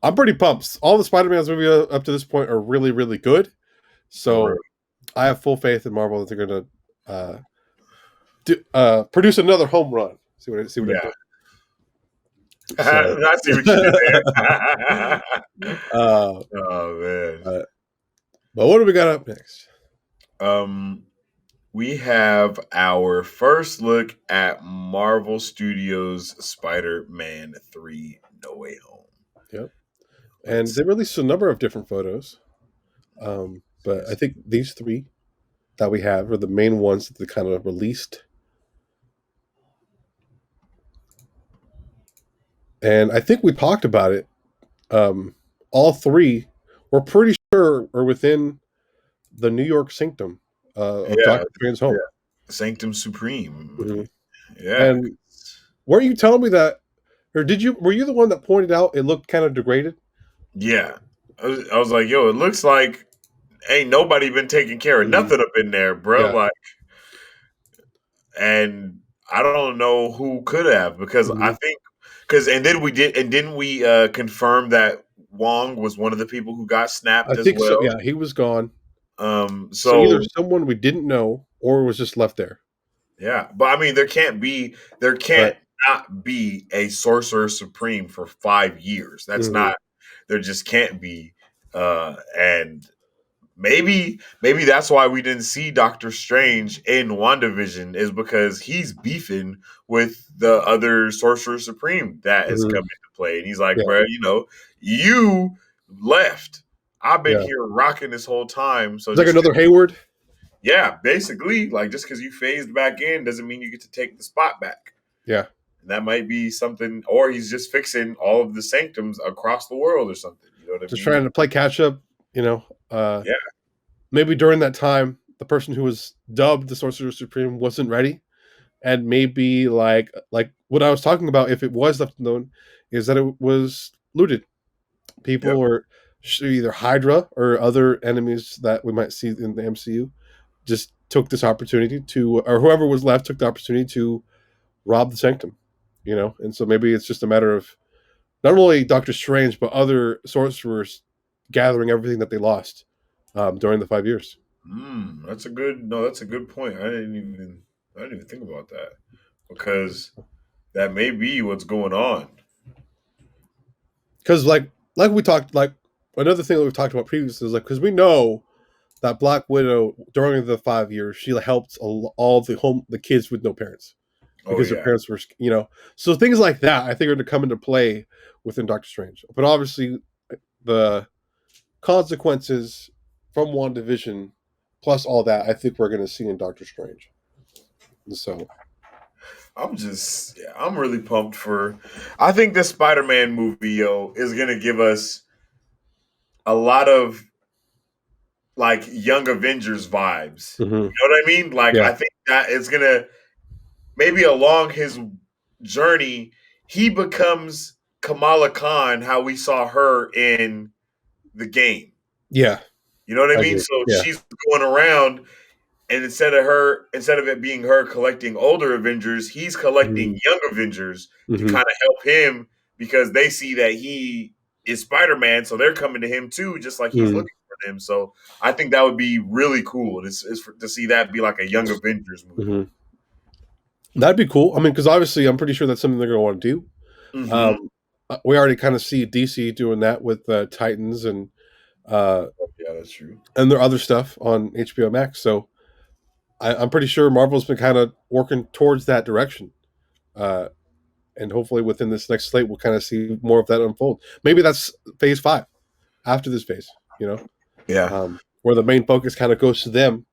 I'm pretty pumped. All the Spider-Man's movies up to this point are really really good, For real. so I have full faith in Marvel that they're going to produce another home run. See what I Yeah. did. So, I see what you did there. uh, Oh man. uh, but what do we got up next? Um, we have our first look at Marvel Studios Spider-Man 3 No Way Home. Yep. And Let's they released a number of different photos. But I think these 3 that we have are the main ones that they kind of released. And I think we talked about it. All 3 we're pretty sure are within the New York sanctum of yeah, Dr. Strange's yeah. home. Sanctum Supreme. Mm-hmm. Yeah. And weren't you telling me that, or were you the one that pointed out it looked kind of degraded? Yeah. I was like, yo, it looks like ain't nobody been taking care of Mm-hmm. nothing up in there, bro. Yeah. Like, and I don't know who could have because Mm-hmm. I think and then we did and didn't we confirm that Wong was one of the people who got I snapped as think so. well. Yeah, he was gone. So either So someone we didn't know or was just left there. yeah, but I mean there Right. can't not be a Sorcerer Supreme for 5 years. That's Mm-hmm. not there just can't be and maybe that's why we didn't see Doctor Strange in WandaVision is because he's beefing with the other Sorcerer Supreme that has Mm-hmm. come into play. And he's like, Yeah. bro, you left. I've been Yeah. here rocking this whole time. So It's like just another Hayward. yeah, basically, like just because you phased back in doesn't mean you get to take the spot back. Yeah. And that might be something, or he's just fixing all of the sanctums across the world or something. You know what I Just mean? trying to play catch up. Yeah. Maybe during that time, the person who was dubbed the Sorcerer Supreme wasn't ready, and maybe like what I was talking about, if it was left known, is that it was looted. People Yep. were either Hydra or other enemies that we might see in the MCU just took this opportunity to, or whoever was left took the opportunity to rob the Sanctum, and so maybe it's just a matter of not only Doctor Strange but other sorcerers gathering everything that they lost during the 5 years. That's a good. No, that's a good point. I didn't even think about that because that may be what's going on. Because like we talked, like another thing that we've talked about previously is like, because we know that Black Widow during the 5 years she helped all the kids with no parents Oh because their yeah. parents were, so things like that I think are going to come into play within Doctor Strange. But obviously the consequences from WandaVision plus all that I think we're going to see in Doctor Strange. So I'm really pumped for. I think this Spider-Man movie, is gonna give us a lot of like Young Avengers vibes. You mhm. know what I mean? Like Yeah. I think that it's gonna maybe along his journey, he becomes Kamala Khan, how we saw her in the game. Yeah, You know what I I mean? agree. So Yeah. she's going around, and instead of it being her collecting older Avengers, he's Mhm. collecting young Avengers to Mhm. kind of help him because they see that he is Spider Man, so they're coming to him too, just like he's Mhm. looking for them. So I think that would be really cool to see that be like a young Avengers movie. Mhm. That'd be cool. I mean, because obviously I'm pretty sure that's something they're going to want to do. Mm-hmm. We already kind of see DC doing that with Titans uh, Yeah, that's true. and their other stuff on HBO Max. So I'm pretty sure Marvel's been kind of working towards that direction. Uh, and hopefully within this next slate, we'll kind of see more of that unfold. Maybe that's phase 5 after this phase, Yeah. where the main focus kind of goes to them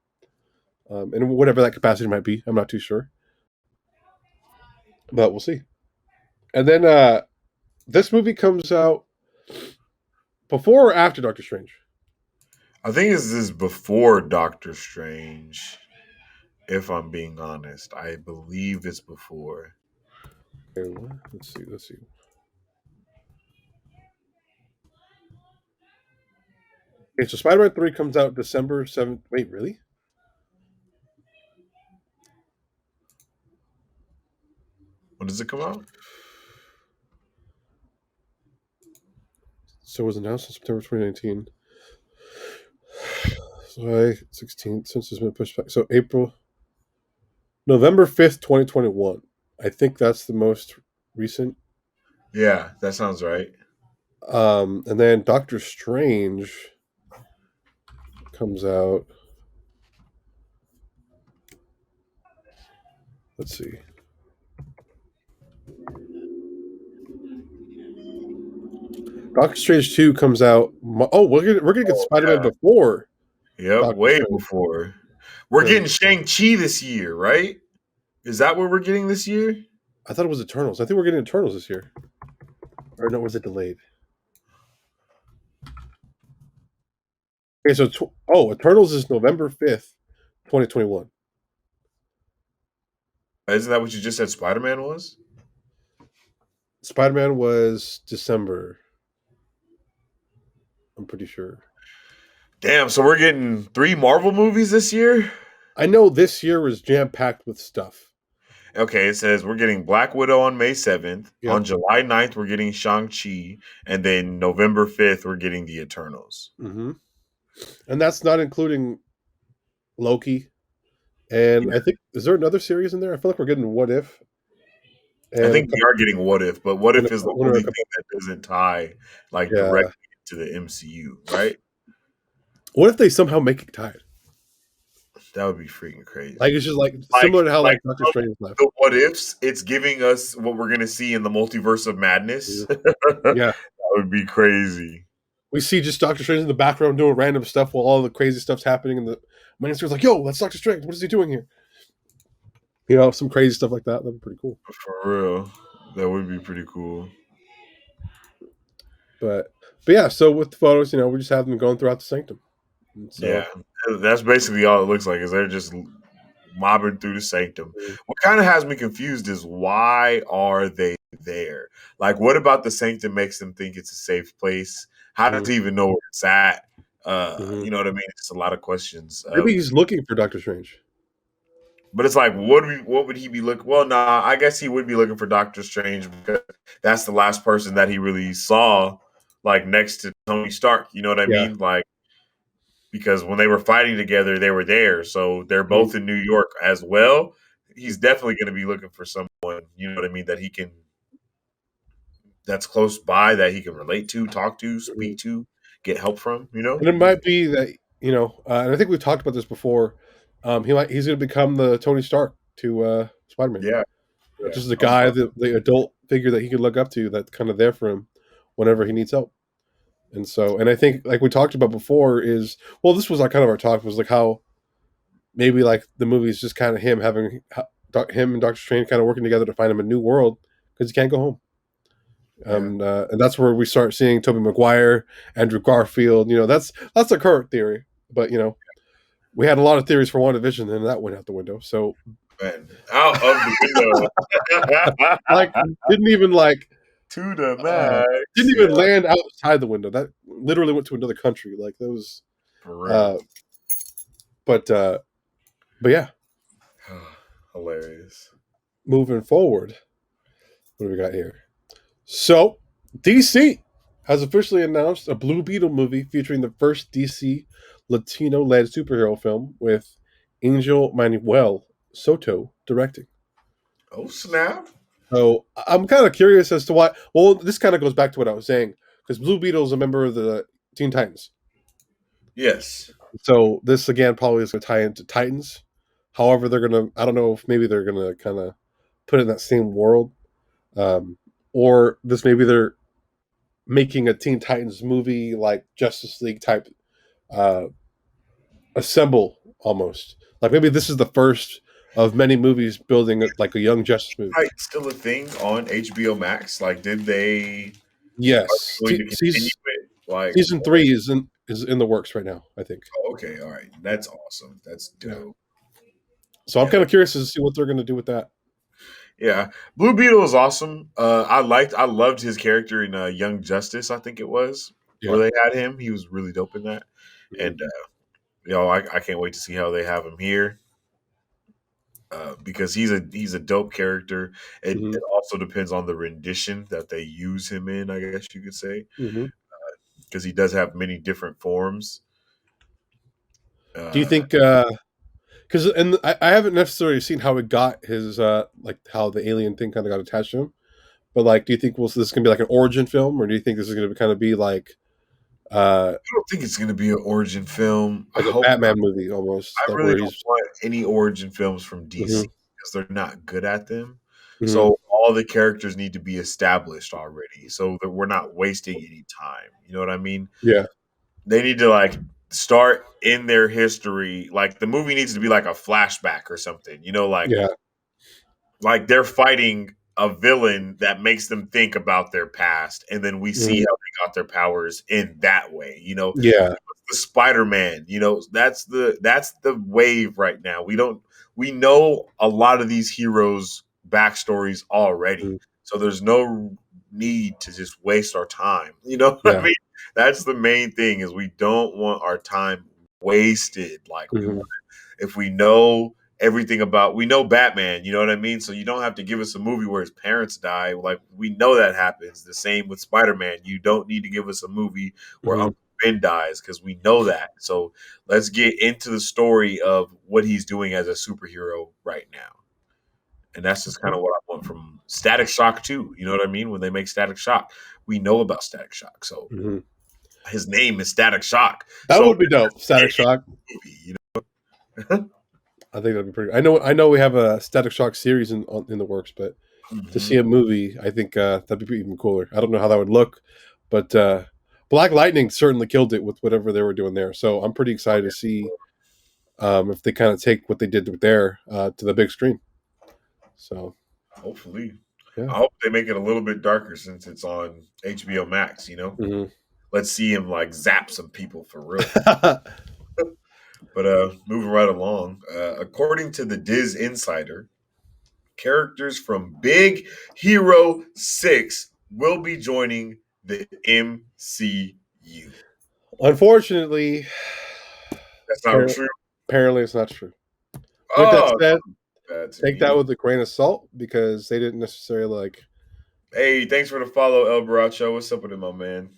in whatever that capacity might be. I'm not too sure, but we'll see. And then this movie comes out before or after Doctor Strange? I think this is before Doctor Strange, if I'm being honest. I believe it's before. Okay, let's see. Let's see. Okay, so Spider-Man 3 comes out December 7th. Wait, really? When does it come out? So it was announced in September 2019. July 16th, since it's been pushed back. So November 5th, 2021. I think that's the most recent. Yeah, that sounds right. And then Doctor Strange comes out. Let's see. Doctor Strange 2 comes out. Oh, we're gonna get Oh Spider-Man yeah. before Yep, Doctor way Strange. before. We're getting Shang-Chi this year, right? Is that what we're getting this year? I thought it was Eternals. I think we're getting Eternals this year. Or no, was it delayed? Okay, so Eternals is November 5th, 2021. Isn't that what you just said Spider-Man was? Spider-Man was December. I'm pretty sure. Damn, so we're getting 3 Marvel movies this year? I know this year was jam-packed with stuff. Okay, it says we're getting Black Widow on May 7th. Yep. On July 9th, we're getting Shang-Chi. And then November 5th, we're getting The Eternals. Mm-hmm. And that's not including Loki. And Yeah. I think, is there another series in there? I feel like we're getting What If. I And a think we couple, are getting What If, but What and If is the a only couple. thing that doesn't tie like Yeah. directly to the MCU, right? What if they somehow make it tied? That would be freaking Like, crazy. it's just like Like similar to how like like Doctor from Strange left. the what ifs, it's giving us what we're gonna see in the multiverse of madness. Mhm. That Yeah. would be crazy. We see just Doctor Strange in the background doing random stuff while all the crazy stuff's happening. And the Minister's like, yo, that's Doctor Strange. What is he doing here? Some crazy stuff like that. That'd be pretty cool. For real. That would be pretty cool. But but yeah, so with the photos, we just have them going throughout the sanctum. And Yeah, so, that's basically all it looks like. Is they're just mobbing through the sanctum. What kind of has me confused is why are they there? Like, what about the sanctum makes them think it's a safe place? How does mhm, he even know where it's at? mhm. You know what I mean? It's a lot of questions. Maybe he's looking for Doctor Strange. But it's like, what would he be looking? Well, nah, I guess he would be looking for Doctor Strange because that's the last person that he really saw, like next to Tony Stark. You know what I Yeah. mean? Like, because when they were fighting together, they were there. So they're Mhm, both in New York as well. He's definitely going to be looking for someone, you know what I mean, that he can, that's close by, that he can relate to, talk to, mhm. speak to, get help from, you know? And it might be that and I think we've talked about this before. He's going to become the Tony Stark to Spider Man. Yeah. Yeah. Just the guy, the adult figure that he could look up to, that's kind of there for him whenever he needs help. And so, and I think like we talked about before is this was like kind of our talk was like how maybe like the movie is just kind of him having him and Doctor Strange kind of working together to find him a new world because he can't go home. Yeah. And that's where we start seeing Tobey Maguire, Andrew Garfield. That's a current theory, but we had a lot of theories for WandaVision, and that went out the window. So, Man, out of the window. like, didn't even like To the uh, max. didn't even Yeah. land outside the window. That literally went to another country. Like that was, For real. uh, but uh, but yeah, Hilarious. moving forward, what do we got here? So, DC has officially announced a Blue Beetle movie featuring the first DC Latino-led superhero film with Angel Manuel Soto directing. Oh, snap. So I'm kind of curious as to why. Well, this kind of goes back to what I was saying because Blue Beetle is a member of the Teen Titans. Yes. So this again probably is going to tie into Titans. However, they're going to. I don't know if maybe they're going to kind of put it in that same world, um, or this maybe they're making a Teen Titans movie like Justice League type uh, assemble almost. Like maybe this is the first of many movies building like a Young Justice movie. Right, still a thing on HBO Max? Like, did they are Yes, they going to continue it? Like, season 3 is in the works right now. I think. oh, okay, all right, that's awesome. That's Yeah. dope. So I'm Yeah, kind of curious to see what they're going to do with that. yeah. Blue Beetle is awesome. I loved his character in Young Justice. I think it was Yeah. where they had him. He was really dope in that, Mhm. and I can't wait to see how they have him here. Because he's a dope character. It Mhm. also depends on the rendition that they use him in, I guess you could say, Mhm. because he does have many different forms. Do you Uh, think? Because and I haven't necessarily seen how it got his like how the alien thing kind of got attached to him. But like, do you think this going to be like an origin film, or do you think this is going to kind of be uh I don't think it's going to be an origin film. I like a hope Batman not. movie almost, I like really where don't he's. want any origin films from DC Mhm. because they're not good at them. Mhm. So all the characters need to be established already, so that we're not wasting any time. You know what I mean? Yeah. They need to like start in their history. Like the movie needs to be like a flashback or something. Yeah. Like they're fighting a villain that makes them think about their past, and then we see Mhm. how they got their powers in that way. Yeah. The Spider-Man, that's the wave right now. We know a lot of these heroes' backstories already, Mhm. so there's no need to just waste our time. You know what I Yeah. mean? That's the main thing is we don't want our time wasted. Like Mhm. if we know everything about we know Batman, you know what I mean? So you don't have to give us a movie where his parents die. Like we know that happens. The same with Spider-Man. You don't need to give us a movie where Mhm. Uncle Ben dies because we know that. So let's get into the story of what he's doing as a superhero right now. And that's just kind of what I want from Static Shock too. You know what I mean? When they make Static Shock, we know about Static Shock. So Mhm. his name is Static Shock. That So would be dope. Static Shock. movie, know? I think that'd be pretty. I know. We have a Static Shock series in the works, but to see Mhm. a movie, I think that'd be even cooler. I don't know how that would look, but Black Lightning certainly killed it with whatever they were doing there. So I'm pretty excited to see if they kind of take what they did there to the big screen. So Hopefully. yeah. I hope they make it a little bit darker since it's on HBO Max, you know? Hmm. let's see him like zap some people for real. But moving right along, according to the Diz Insider, characters from Big Hero 6 will be joining the MCU. Unfortunately, That's not true. Apparently it's not true. With that said, take that with a grain of salt because they didn't necessarily like. Hey, thanks for the follow, El Baracho. What's up with it, my man?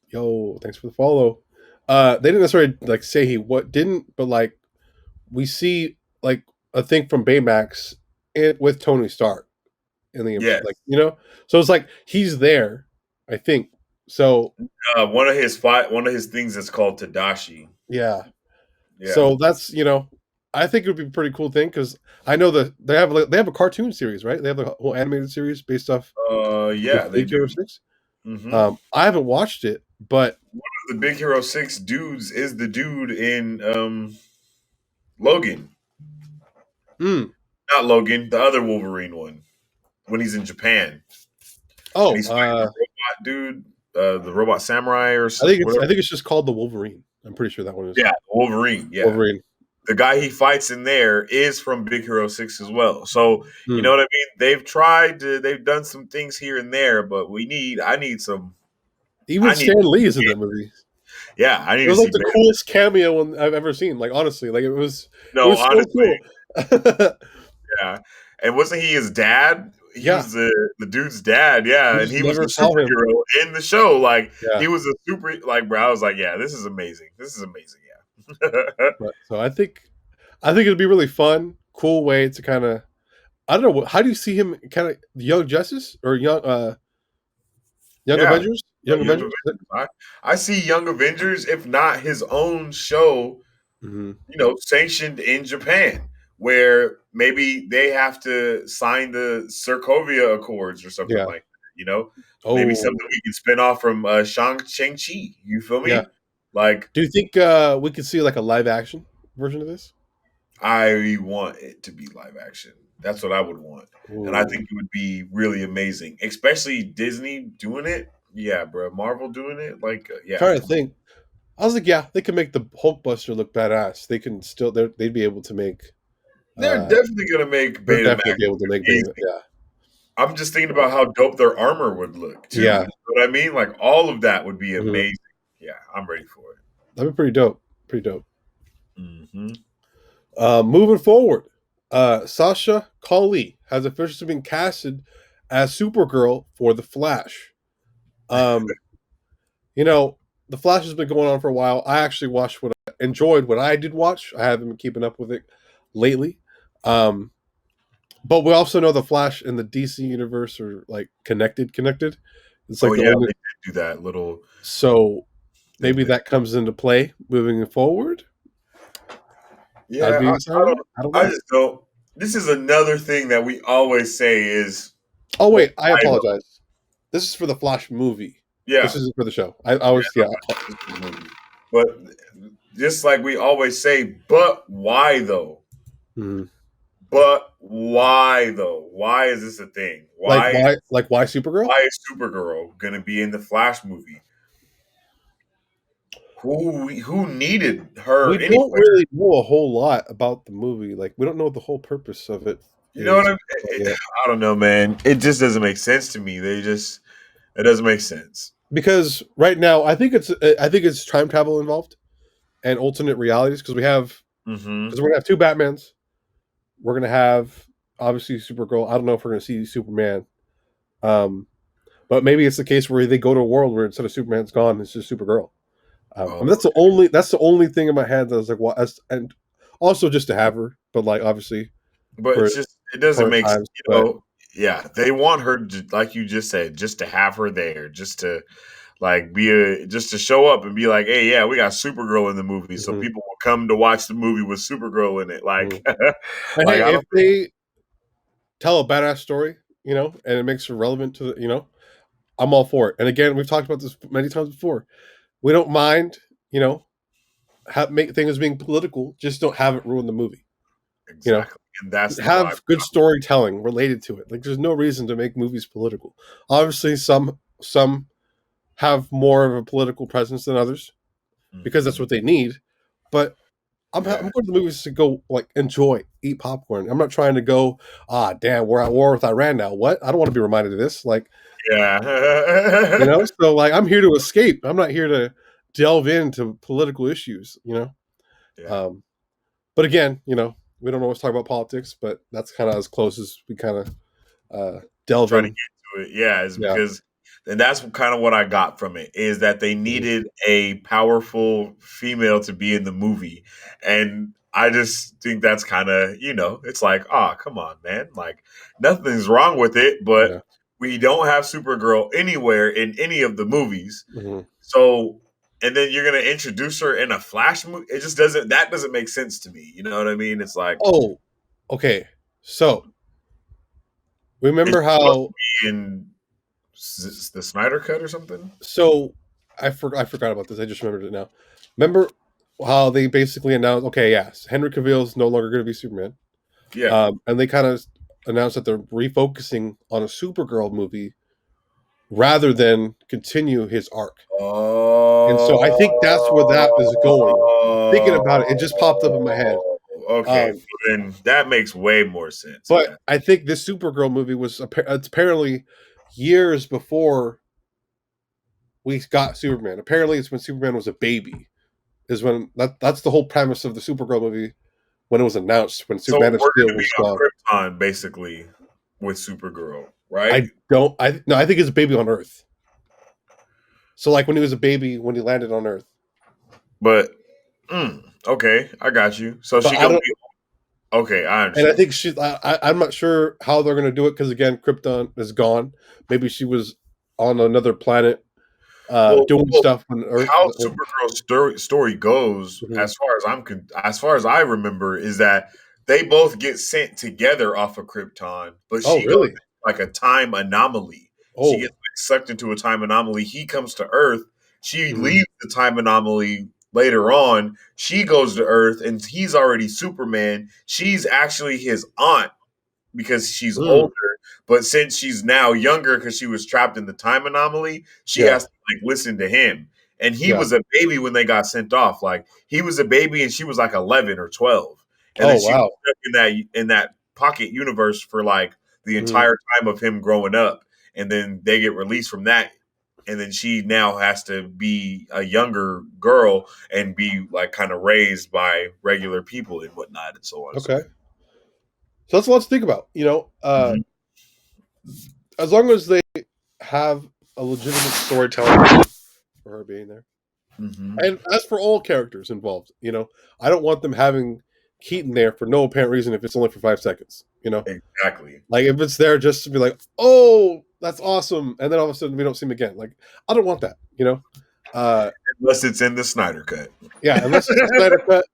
Yo, thanks for the follow. They didn't necessarily like say he what didn't, but like we see like a thing from Baymax with Tony Stark in the like so it's like he's there, I think. So one of his things is called Tadashi. Yeah. So that's I think it would be a pretty cool thing because I know that they have a cartoon series, right? They have a whole animated series based off. Big Hero 6. I haven't watched it, but one of the Big Hero 6 dudes is the dude in Logan. Not Logan, the other Wolverine one. When he's in Japan. Oh, and he's fighting the robot dude, the robot samurai or something. I think it's just called the Wolverine. I'm pretty sure that one is. Yeah, Wolverine. Yeah. Wolverine. The guy he fights in there is from Big Hero 6 as well. So, you know what I mean? They've done some things here and there, but I need some. Even Stan Lee is in that movie. Yeah, it was like the coolest cameo I've ever seen. Like, honestly, like it was honestly. So cool. Yeah. And wasn't he his dad? He was the dude's dad, and he was a superhero in the show. Like he was a super bro. I was like, yeah, this is amazing. So I think it'd be really fun, cool way to kind of I don't know how do you see him kind of Young Justice or Young Avengers? Young Avengers. I see Young Avengers, if not his own show, sanctioned in Japan. Where maybe they have to sign the Sokovia Accords or something like that, Maybe something we can spin off from Shang-Chi. You feel me? Yeah. Like, do you think we could see like a live action version of this? I want it to be live action. That's what I would want. Ooh. And I think it would be really amazing, especially Disney doing it. Yeah, bro. Marvel doing it. Like, yeah. I'm trying to think. I was like, yeah, they can make the Hulkbuster look badass. They can still, they'd be able to make. They're definitely going to make Betamax. Be able to make Betamax, yeah. I'm just thinking about how dope their armor would look, too. Yeah. You know what I mean? Like, all of that would be amazing. Yeah, I'm ready for it. That'd be pretty dope. Pretty dope. Moving forward, Sasha Calle has officially been casted as Supergirl for The Flash. The Flash has been going on for a while. I actually enjoyed what I did watch. I haven't been keeping up with it lately. But we also know the Flash and the DC universe are like connected. It's like they did do that little. So maybe that comes into play moving forward. Yeah, I just don't. This is another thing that we always say is. Oh wait, I apologize. This is for the Flash movie. Yeah, this isn't for the show. I always But just like we always say, but why though? But why though? Why is this a thing? Why Supergirl? Why is Supergirl gonna be in the Flash movie? Who needed her? We don't really know a whole lot about the movie. Like we don't know the whole purpose of it. You know what I mean? I don't know, man. It just doesn't make sense to me. It doesn't make sense. Because right now, I think it's time travel involved and alternate realities because we're gonna have two Batmans. We're gonna have obviously Supergirl. I don't know if we're gonna see Superman, but maybe it's the case where they go to a world where instead of Superman's gone, it's just Supergirl. That's the only thing in my head that I was like, well, and also just to have her, but like obviously, but it doesn't make sense. Yeah, they want her to, like you just said, just to have her there, just to like just to show up and be like, hey, yeah, we got Supergirl in the movie, so people will come to watch the movie with Supergirl in it. Like, if they tell a badass story, and it makes her relevant to the, I'm all for it. And again, we've talked about this many times before. We don't mind, make things being political, just don't have it ruin the movie. Exactly. And that's have good storytelling related to it. Like there's no reason to make movies political. Obviously some have more of a political presence than others because that's what they need. But I'm going to the movies to go like enjoy, eat popcorn. I'm not trying to go, damn, we're at war with Iran now. What? I don't want to be reminded of this. Like, yeah. So like I'm here to escape. I'm not here to delve into political issues. Yeah. But again, we don't always talk about politics, but that's kind of as close as we kind of delve Try to in. get to it. Yeah, is because and that's kind of what I got from it is that they needed a powerful female to be in the movie. And I just think that's kind of, it's like, come on, man. Like nothing's wrong with it, but we don't have Supergirl anywhere in any of the movies. So, and then you're going to introduce her in a Flash movie. It just doesn't make sense to me. You know what I mean? It's like, oh, okay. So remember how in the Snyder Cut or something? So I forgot about this. I just remembered it now. Remember how they basically announced, okay, yes, Henry Cavill is no longer going to be Superman. Yeah. And they kind of announced that they're refocusing on a Supergirl movie rather than continue his arc. And so I think that's where that is going. Thinking about it, it just popped up in my head. Okay, then that makes way more sense. But I think this Supergirl movie was apparently years before we got Superman. Apparently, it's when Superman was a baby. Is when that's the whole premise of the Supergirl movie when it was announced. When Superman so still was on Krypton, basically, with Supergirl, right? I think it's a baby on Earth. So, like when he was a baby, when he landed on Earth. But okay, I got you. So she gonna be okay. I understand. And I think I'm not sure how they're gonna do it because again, Krypton is gone. Maybe she was on another planet doing stuff on Earth. How Supergirl's story goes, as far as I remember, is that they both get sent together off of Krypton, but she goes like a time anomaly. She gets sucked into a time anomaly. He comes to Earth. She leaves the time anomaly later on. She goes to Earth, and he's already Superman. She's actually his aunt because she's older. But since she's now younger because she was trapped in the time anomaly, she has to like listen to him. And he was a baby when they got sent off. Like he was a baby and she was like 11 or 12. And then she was stuck in that pocket universe for like the entire time of him growing up. And then they get released from that. And then she now has to be a younger girl and be like kind of raised by regular people and whatnot and so on. Okay. So that's a lot to think about, as long as they have a legitimate storytelling for her being there. And as for all characters involved, I don't want them having Keaton there for no apparent reason if it's only for 5 seconds, Exactly. Like if it's there just to be like, oh, that's awesome. And then all of a sudden we don't see him again. Like, I don't want that, unless it's in the Snyder Cut. Yeah, unless it's the Snyder Cut,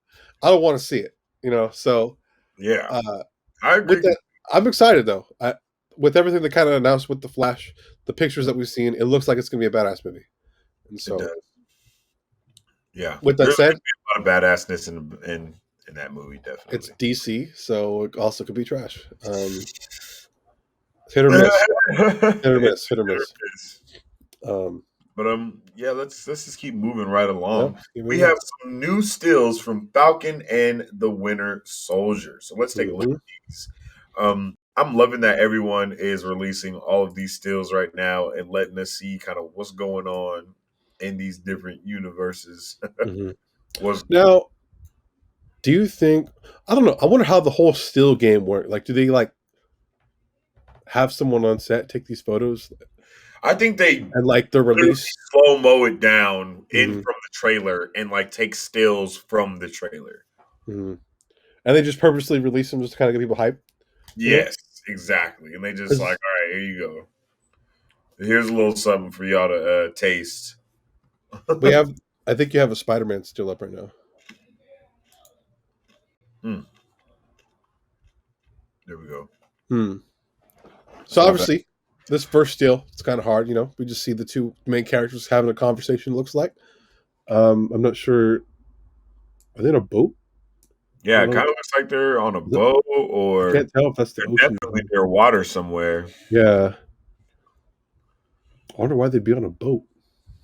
I don't want to see it, so. Yeah. I agree. With that, I'm excited though. With everything they kind of announced with the Flash, the pictures that we've seen, it looks like it's going to be a badass movie. And so, it does. Yeah. With that said, a lot of badassness in that movie. Definitely, it's DC, so it also could be trash. Hit or miss. Hit or miss. Hit or miss. But yeah, let's just keep moving right along. We have some new stills from Falcon and the Winter Soldier. So let's take a look at these. I'm loving that everyone is releasing all of these stills right now and letting us see kind of what's going on in these different universes. Now, do you think? I don't know. I wonder how the whole still game works. Like, do they like have someone on set take these photos? I think they and like the release slow mo it down in from the trailer and like take stills from the trailer, and they just purposely release them just to kind of get people hyped. Yes, exactly. And they just like, all right, here you go. Here's a little something for y'all to taste. I think you have a Spider-Man still up right now. There we go. So obviously, this first still, it's kind of hard. We just see the two main characters having a conversation. Looks like. I'm not sure. Are they in a boat? Yeah, it kind of looks like they're on a boat, or I can't tell if that's the ocean. Definitely near water somewhere. Yeah. I wonder why they'd be on a boat.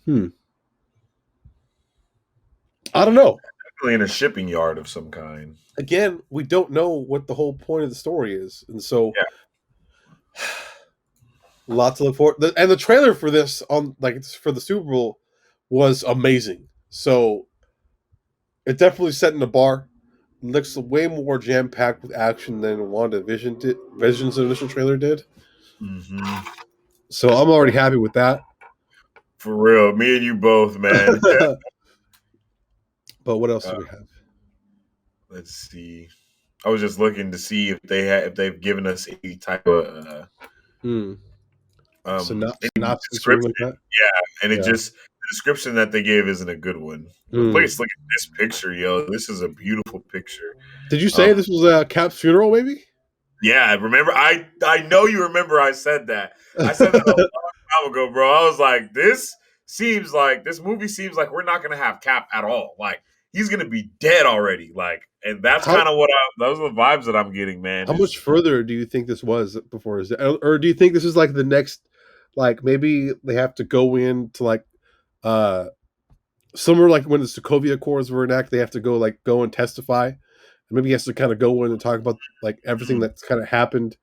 Hmm. I don't know. Definitely in a shipping yard of some kind. Again, we don't know what the whole point of the story is, and so Yeah. lots to look forward. And the trailer for this for the Super Bowl was amazing. So it definitely setting the bar. Looks way more jam packed with action than WandaVision did. Vision's initial trailer did. Mm-hmm. So I'm already happy with that. For real, me and you both, man. But what else do we have? Let's see. I was just looking to see if they've given us any type of any Synopsis or anything description. like that? Yeah, and it Yeah. just the description that they gave isn't a good one. Look at this picture, yo. This is a beautiful picture. Did you say this was Cap's funeral, maybe? Yeah, remember I know you remember I said that. I said that a long time ago, bro. I was like, this movie seems like we're not gonna have Cap at all. Like he's gonna be dead already. Like, and that's kind of those are the vibes that I'm getting, man. How much further do you think this was before? Or do you think this is like the next, like maybe they have to go into like somewhere like when the Sokovia Accords were enacted, they have to go and testify, and maybe he has to kind of go in and talk about like everything that's kind of happened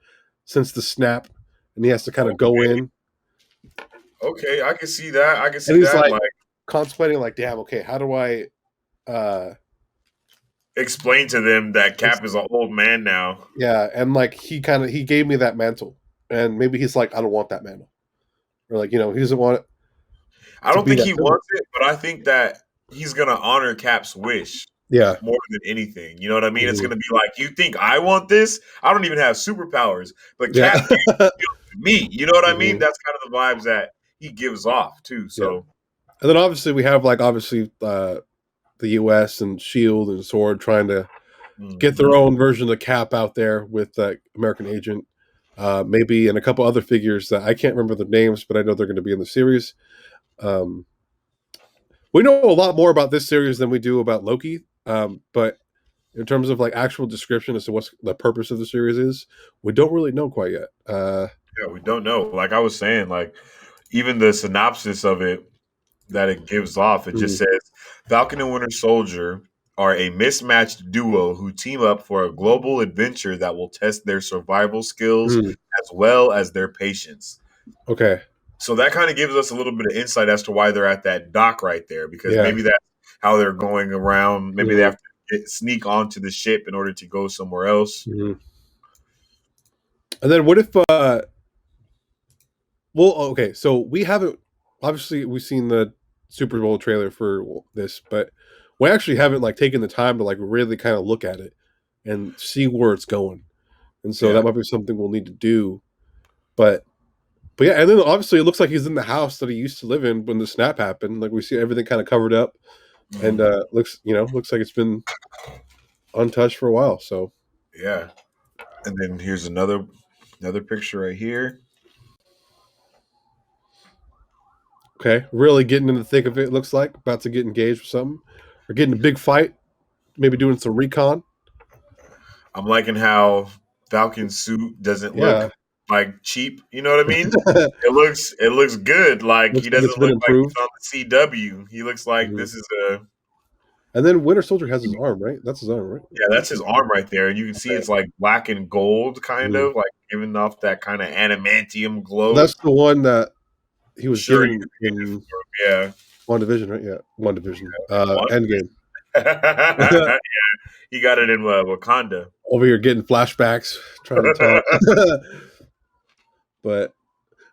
since the snap, and he has to kind of go in. Okay, I can see that. I can see and he's that. Like contemplating, like, damn, okay, how do I explain to them that Cap is an old man now? Yeah, and like he gave me that mantle, and maybe he's like, I don't want that mantle, or like he doesn't want it. I don't think he wants it, but I think that he's gonna honor Cap's wish. Yeah, more than anything. You know what I mean? Mm-hmm. It's gonna be like, you think I want this? I don't even have superpowers, but Cap gave it to me. You know what I mean? That's kind of the vibes that he gives off too. So, and then obviously we have the U.S. and Shield and Sword trying to get their own version of Cap out there with American Agent, maybe, and a couple other figures that I can't remember their names, but I know they're going to be in the series. We know a lot more about this series than we do about Loki, but in terms of like actual description as to what the purpose of the series is, we don't really know quite yet. Yeah, we don't know. Like I was saying, like even the synopsis of it that it gives off, it just says Falcon and Winter Soldier are a mismatched duo who team up for a global adventure that will test their survival skills as well as their patience. Okay. So that kind of gives us a little bit of insight as to why they're at that dock right there, because maybe that's how they're going around. Maybe they have to sneak onto the ship in order to go somewhere else. And then what if okay, so we haven't, obviously we've seen the Super Bowl trailer for this, but we actually haven't like taken the time to like really kind of look at it and see where it's going. And so that might be something we'll need to do. But yeah, and then obviously it looks like he's in the house that he used to live in when the snap happened. Like we see everything kind of covered up, and looks like it's been untouched for a while. So yeah, and then here's another picture right here. Okay, really getting in the thick of it. Looks like about to get engaged with something, or getting a big fight. Maybe doing some recon. I'm liking how Falcon's suit doesn't look like cheap. You know what I mean? it looks good. Like he doesn't look like he's on the CW. He looks like this is a. And then Winter Soldier has his arm, right? That's his arm, right? Yeah, that's his arm right there. And you can see it's like black and gold, kind of like giving off that kind of adamantium glow. That's the one that he was getting in WandaVision, right? Yeah, WandaVision. Endgame. Yeah, he got it in Wakanda. Over here getting flashbacks, trying to talk. But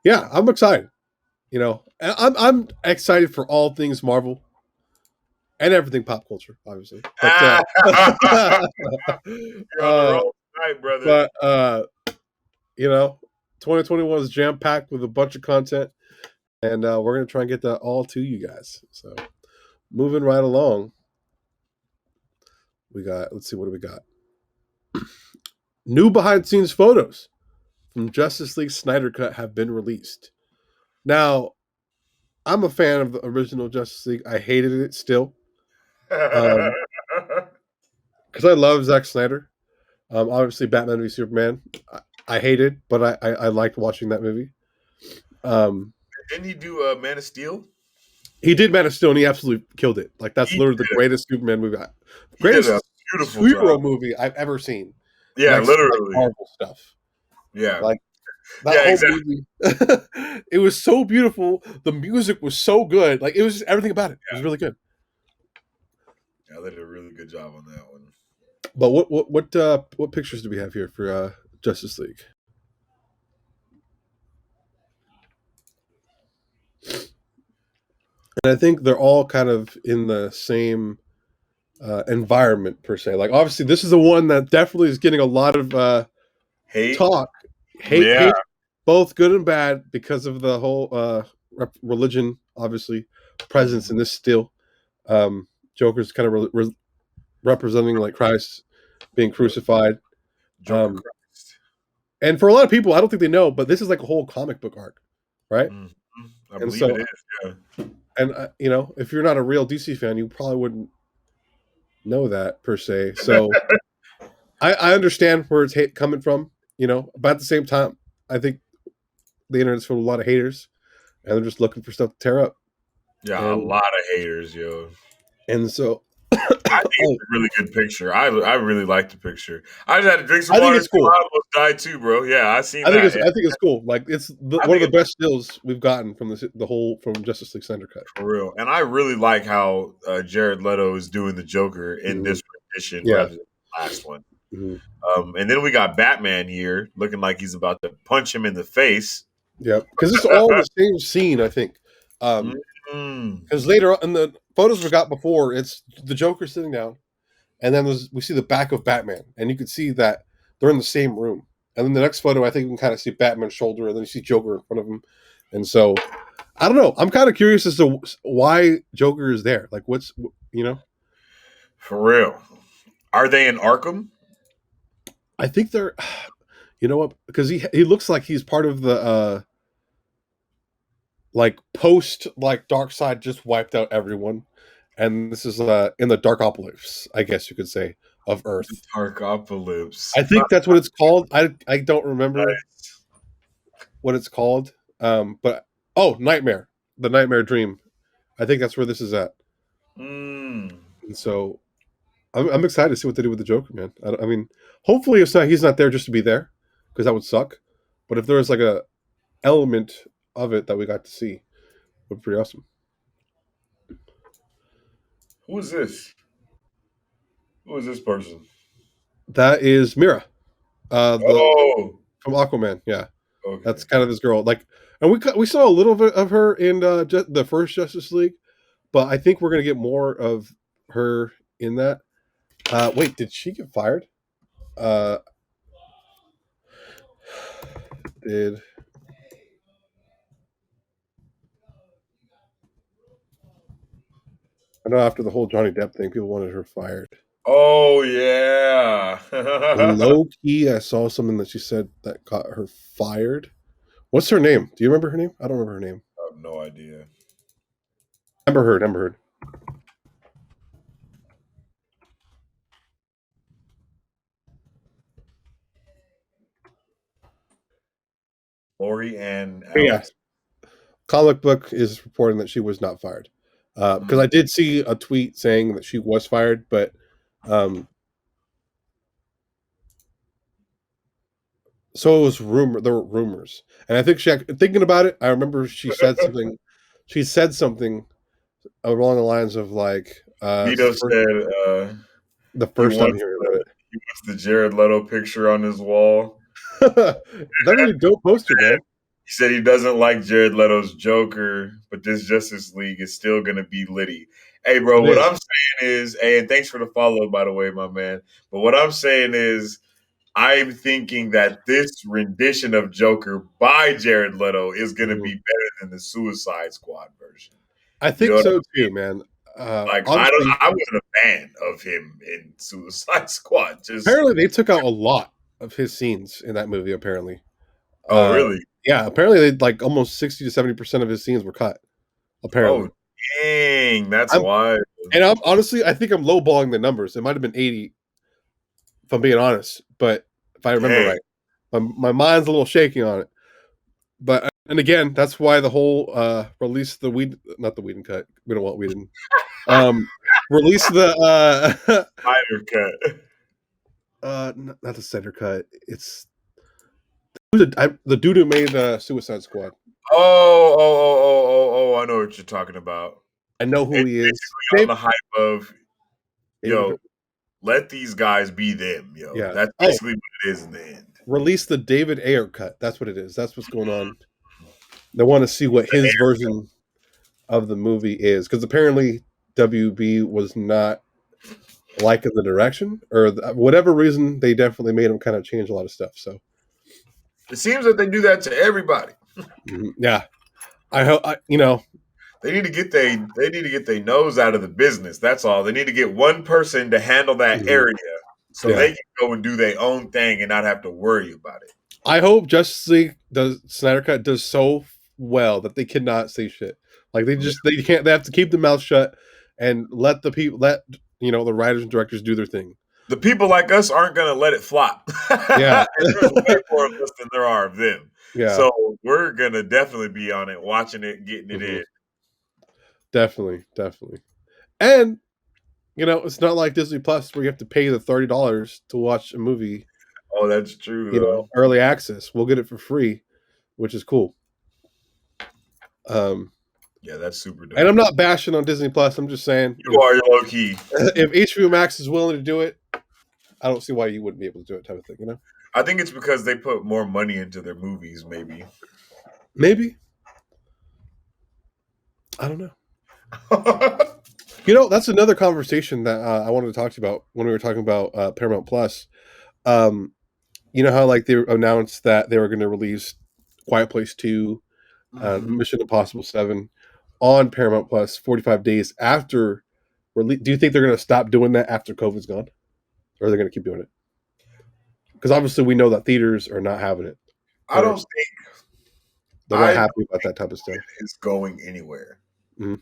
yeah, I'm excited. I'm excited for all things Marvel and everything pop culture, obviously. But, you're on the wrong side, brother. But 2021 is jam packed with a bunch of content, and we're gonna try and get that all to you guys. So, moving right along, let's see, what do we got? New behind the scenes photos from Justice League Snyder Cut have been released. Now, I'm a fan of the original Justice League. I hated it still. Because I love Zack Snyder. Obviously, Batman v Superman, I hated, but I liked watching that movie. Didn't he do Man of Steel? He did Man of Steel, and he absolutely killed it. Like that's He literally the did greatest Superman movie, he did a greatest beautiful superhero job. movie I've ever seen. Yeah, Next to like literally. Marvel stuff, Yeah. like that Yeah, whole exactly. movie. It was so beautiful. The music was so good. Like it was just everything about it. It was really good. Yeah, they did a really good job on that one. But what pictures do we have here for Justice League? And I think they're all kind of in the same environment per se. Like obviously, this is the one that definitely is getting a lot of Hate. talk, Yeah. hate, both good and bad because of the whole religion, obviously, presence in this still. Joker's kind of representing like Christ being crucified. Joker Um, Christ. and for a lot of people, I don't think they know, but this is like a whole comic book arc, right? Mhm. I And believe it so, is. Yeah. and if you're not a real DC fan, you probably wouldn't know that per se. So I understand where it's coming from, but at the same time, I think the internet's full of a lot of haters, and they're just looking for stuff to tear up. Yeah, a And lot of haters, yo. and so, I think it's oh, a really good picture. I really like the picture. I just had to drink some I think water it's too. cool. I almost died too, bro. Yeah, I seen I think that. it's Yeah, I think it's cool. Like it's I one of think the it's best stills we've gotten from from Justice League Snyder Cut. for real. And I really like how Jared Leto is doing the Joker in Hmm. this rendition Yeah. rather than the last one. Hmm. And then we got Batman here looking like he's about to punch him in the face. Yeah, because it's all the same scene, I think. Mm. Because later on in the photos we got before, it's the Joker sitting down, and then we see the back of Batman, and you can see that they're in the same room. And then the next photo, I think you can kind of see Batman's shoulder, and then you see Joker in front of him. And so, I don't know. I'm kind of curious as to why Joker is there. Like, For real. Are they in Arkham? I think they're, you know what? Because he looks like he's part of the like post like Dark Side just wiped out everyone, and this is in the Darkopolis, I guess you could say, of Earth. Darkopolis. I think that's what it's called. I don't remember Nice. what it's called. But Nightmare, the Nightmare Dream. I think that's where this is at. Mm. And so I'm excited to see what they do with the Joker, man. I mean, hopefully he's not there just to be there, because that would suck. But if there's like a element of it that we got to see, it would be pretty awesome. Who is this? Who is this person? That is Mira, the Oh, from Aquaman. Yeah, okay. that's kind of this girl. Like, and we saw a little bit of her in the first Justice League, but I think we're gonna get more of her in that. Wait, did she get fired? Uh, did I know after the whole Johnny Depp thing, people wanted her fired. Oh yeah. Low key, I saw something that she said that got her fired. What's her name? Do you remember her name? I don't remember her name. I have no idea. Amber Heard. Amber Heard. Lori and Yeah, Alex. comic book is reporting that she was not fired. Because Mm. I did see a tweet saying that she was fired, but um, so it was rumor. There were rumors, and I think thinking about it, I remember she said something. She said something along the lines of like, Vito said the he first time wants hearing the, about he wants the Jared Leto picture on his wall. it. That'd be a dope poster, man. He said he doesn't like Jared Leto's Joker, but this Justice League is still gonna be litty. Hey, bro, It what is. I'm saying is, hey, and thanks for the follow, by the way, my man. But what I'm saying is, I'm thinking that this rendition of Joker by Jared Leto is gonna Mhm. be better than the Suicide Squad version. I You know think what so I too, mean? man. Like Honestly, I wasn't a fan of him in Suicide Squad. Just apparently they took out a lot of his scenes in that movie. Apparently, oh uh, really? yeah. Apparently, they like almost 60 to 70% of his scenes were cut. Oh Apparently, dang, that's I'm why. and I'm honestly, I think I'm lowballing the numbers. It might have been 80, if I'm being honest. But if I remember Dang. right, my mind's a little shaky on it. But And again, that's why the whole release the weed, not the Whedon cut. We don't want Whedon. Release the Snyder cut. not the center cut. It's the dude who made Suicide Squad. Oh! I know what you're talking about. I know who It's he is. basically on the hype of, David, let these guys be them, yeah. That's basically what it is in the end. Release the David Ayer cut. That's what it is. That's what's going on. They want to see what his version of the movie is, because apparently WB was not liking the direction, or whatever reason. They definitely made him kind of change a lot of stuff. So it seems that they do that to everybody. Yeah, I hope they need to get their nose out of the business. That's all. They need to get one person to handle that area, so they can go and do their own thing and not have to worry about it. I hope Justice League Snyder Cut does so well that they cannot say shit. Like they can't. They have to keep their mouth shut and let the writers and directors do their thing. The people like us aren't going to let it flop. Yeah, there's way more of us than there are of them. Yeah, so we're going to definitely be on it, watching it, getting it in. Definitely. And it's not like Disney Plus where you have to pay the $30 to watch a movie. Oh, that's true. Though. Early access, we'll get it for free, which is cool. Yeah, that's super dope. And I'm not bashing on Disney Plus. I'm just saying you're low key. If HBO Max is willing to do it, I don't see why you wouldn't be able to do it, type of thing. I think it's because they put more money into their movies. Maybe. I don't know. That's another conversation that I wanted to talk to you about when we were talking about Paramount Plus. You know how like they announced that they were going to release Quiet Place 2, Mission Impossible 7 on Paramount Plus 45 days after release. Do you think they're going to stop doing that after COVID's gone? Or are they going to keep doing it? Because obviously we know that theaters are not having it. I don't think they're not happy about that type of stuff. It's going anywhere. Mm-hmm.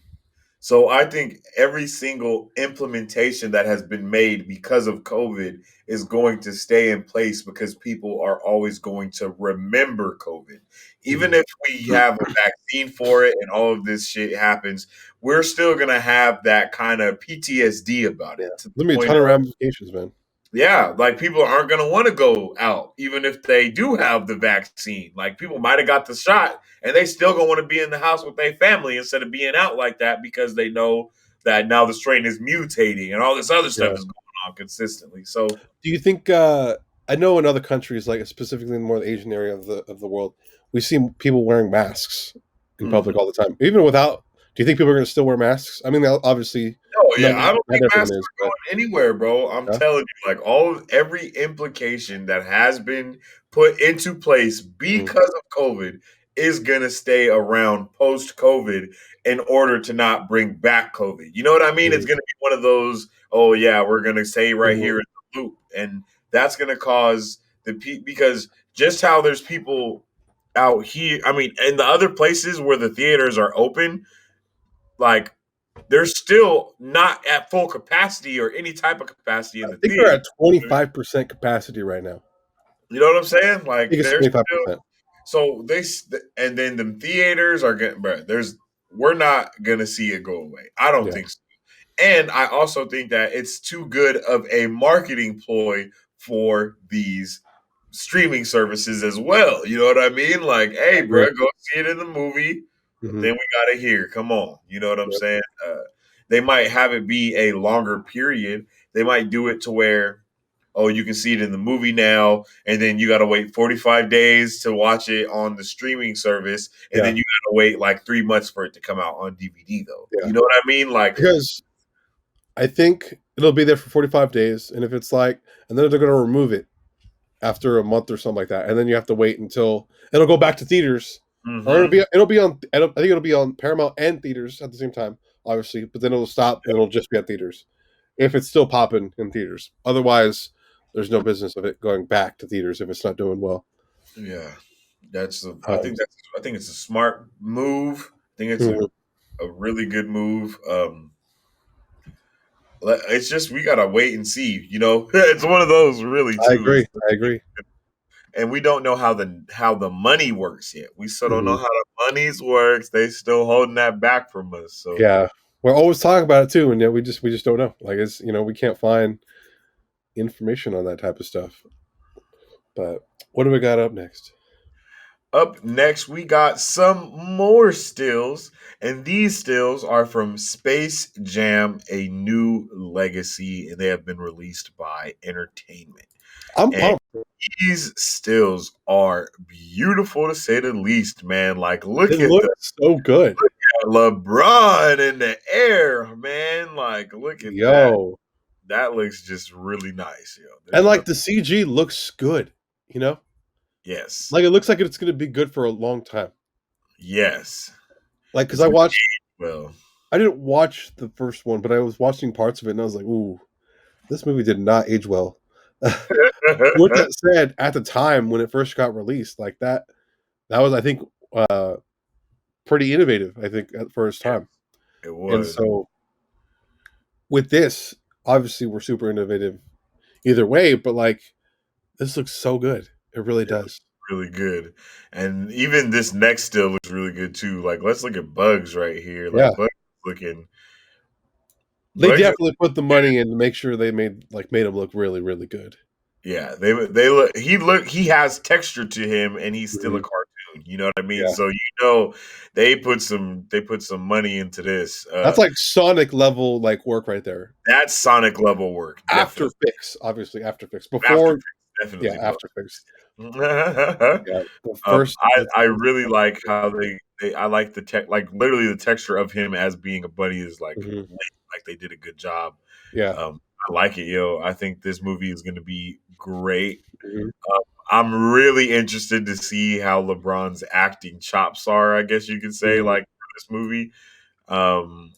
So I think every single implementation that has been made because of COVID is going to stay in place because people are always going to remember COVID. Even if we have a vaccine for it and all of this shit happens, we're still going to have that kind of PTSD about it. There'll be a ton of ramifications, man. Yeah, like people aren't going to want to go out, even if they do have the vaccine. Like people might have got the shot and they still going to want to be in the house with their family instead of being out like that because they know that now the strain is mutating and all this other stuff is going on consistently. So do you think, I know in other countries, like specifically in more the Asian area of the world, we see people wearing masks in public all the time, even without. Do you think people are going to still wear masks? I mean, obviously. Oh yeah, I don't think masks are going anywhere, bro. I'm telling you, like every implication that has been put into place because of COVID is going to stay around post-COVID in order to not bring back COVID. You know what I mean? It's going to be one of those, oh yeah, we're going to stay right here in the loop. And that's going to cause because just how there's people out here, I mean, in the other places where the theaters are open, like they're still not at full capacity or any type of capacity in the theater. They're at 25% capacity right now. You know what I'm saying? Like there's 25%. So and then the theaters are getting, bro. We're not gonna see it go away. I don't think so. And I also think that it's too good of a marketing ploy for these streaming services as well. You know what I mean? Like, hey, bro, go see it in the movie. Then we got it here. Come on. You know what I'm saying? They might have it be a longer period. They might do it to where, you can see it in the movie now, and then you got to wait 45 days to watch it on the streaming service, and then you got to wait like 3 months for it to come out on DVD, though. Yeah. You know what I mean? Like, because I think it'll be there for 45 days, and if it's like, and then they're going to remove it after a month or something like that, and then you have to wait until it'll go back to theaters. Or it'll be on. I think it'll be on Paramount and theaters at the same time, obviously. But then it'll stop and it'll just be at theaters, if it's still popping in theaters. Otherwise, there's no business of it going back to theaters if it's not doing well. Yeah, I think it's a smart move. I think it's a really good move. It's just we gotta wait and see. You know, it's one of those really. Too. I agree. and we don't know how the money works yet. We still don't know Mhm. how the monies works. They still holding that back from us. So Yeah. We're always talking about it too, and yet we just don't know. Like it's we can't find information on that type of stuff. But what do we got up next? up next, we got some more stills, and these stills are from Space Jam: A New Legacy, and they have been released by Entertainment. I'm And pumped. these stills are beautiful to say the least, man. Like, It look at looks so good. LeBron in the air, man. Like, look at that. Yo. That looks just really nice, yo. And There's like nothing. the CG looks good, you know? Yes, Like it looks like it's gonna be good for a long time. yes. Like because It's I gonna watched be well. I didn't watch the first one, but I was watching parts of it and I was like, ooh, this movie did not age well. With that said, at the time when it first got released, like that was I think pretty innovative, I think, at first Yeah, time. it And was so with this, obviously we're super innovative either way, but like this looks so good. It really it looks does. really good, and even this next still looks really good too. Like, let's look at Bugs right here. Yeah. Like, Bugs looking. They Bugs, definitely put the money in to make sure they made him look really, really good. yeah, they look. He has texture to him, and he's still a Mhm. cartoon. You know what I mean? Yeah. So they put some money into this. That's like Sonic level like work right there. That's Sonic level work, After definitely. Fix, obviously After Fix. After Before, yeah, definitely After Fix. Bugs. Yeah, the first I really like how they I like the tech like literally the texture of him as being a bunny is like Mhm. like they did a good job. Yeah. I like it, yo. I think this movie is gonna be great. Mhm. I'm really interested to see how LeBron's acting chops are, I guess you could say, Mhm. like for this movie. Um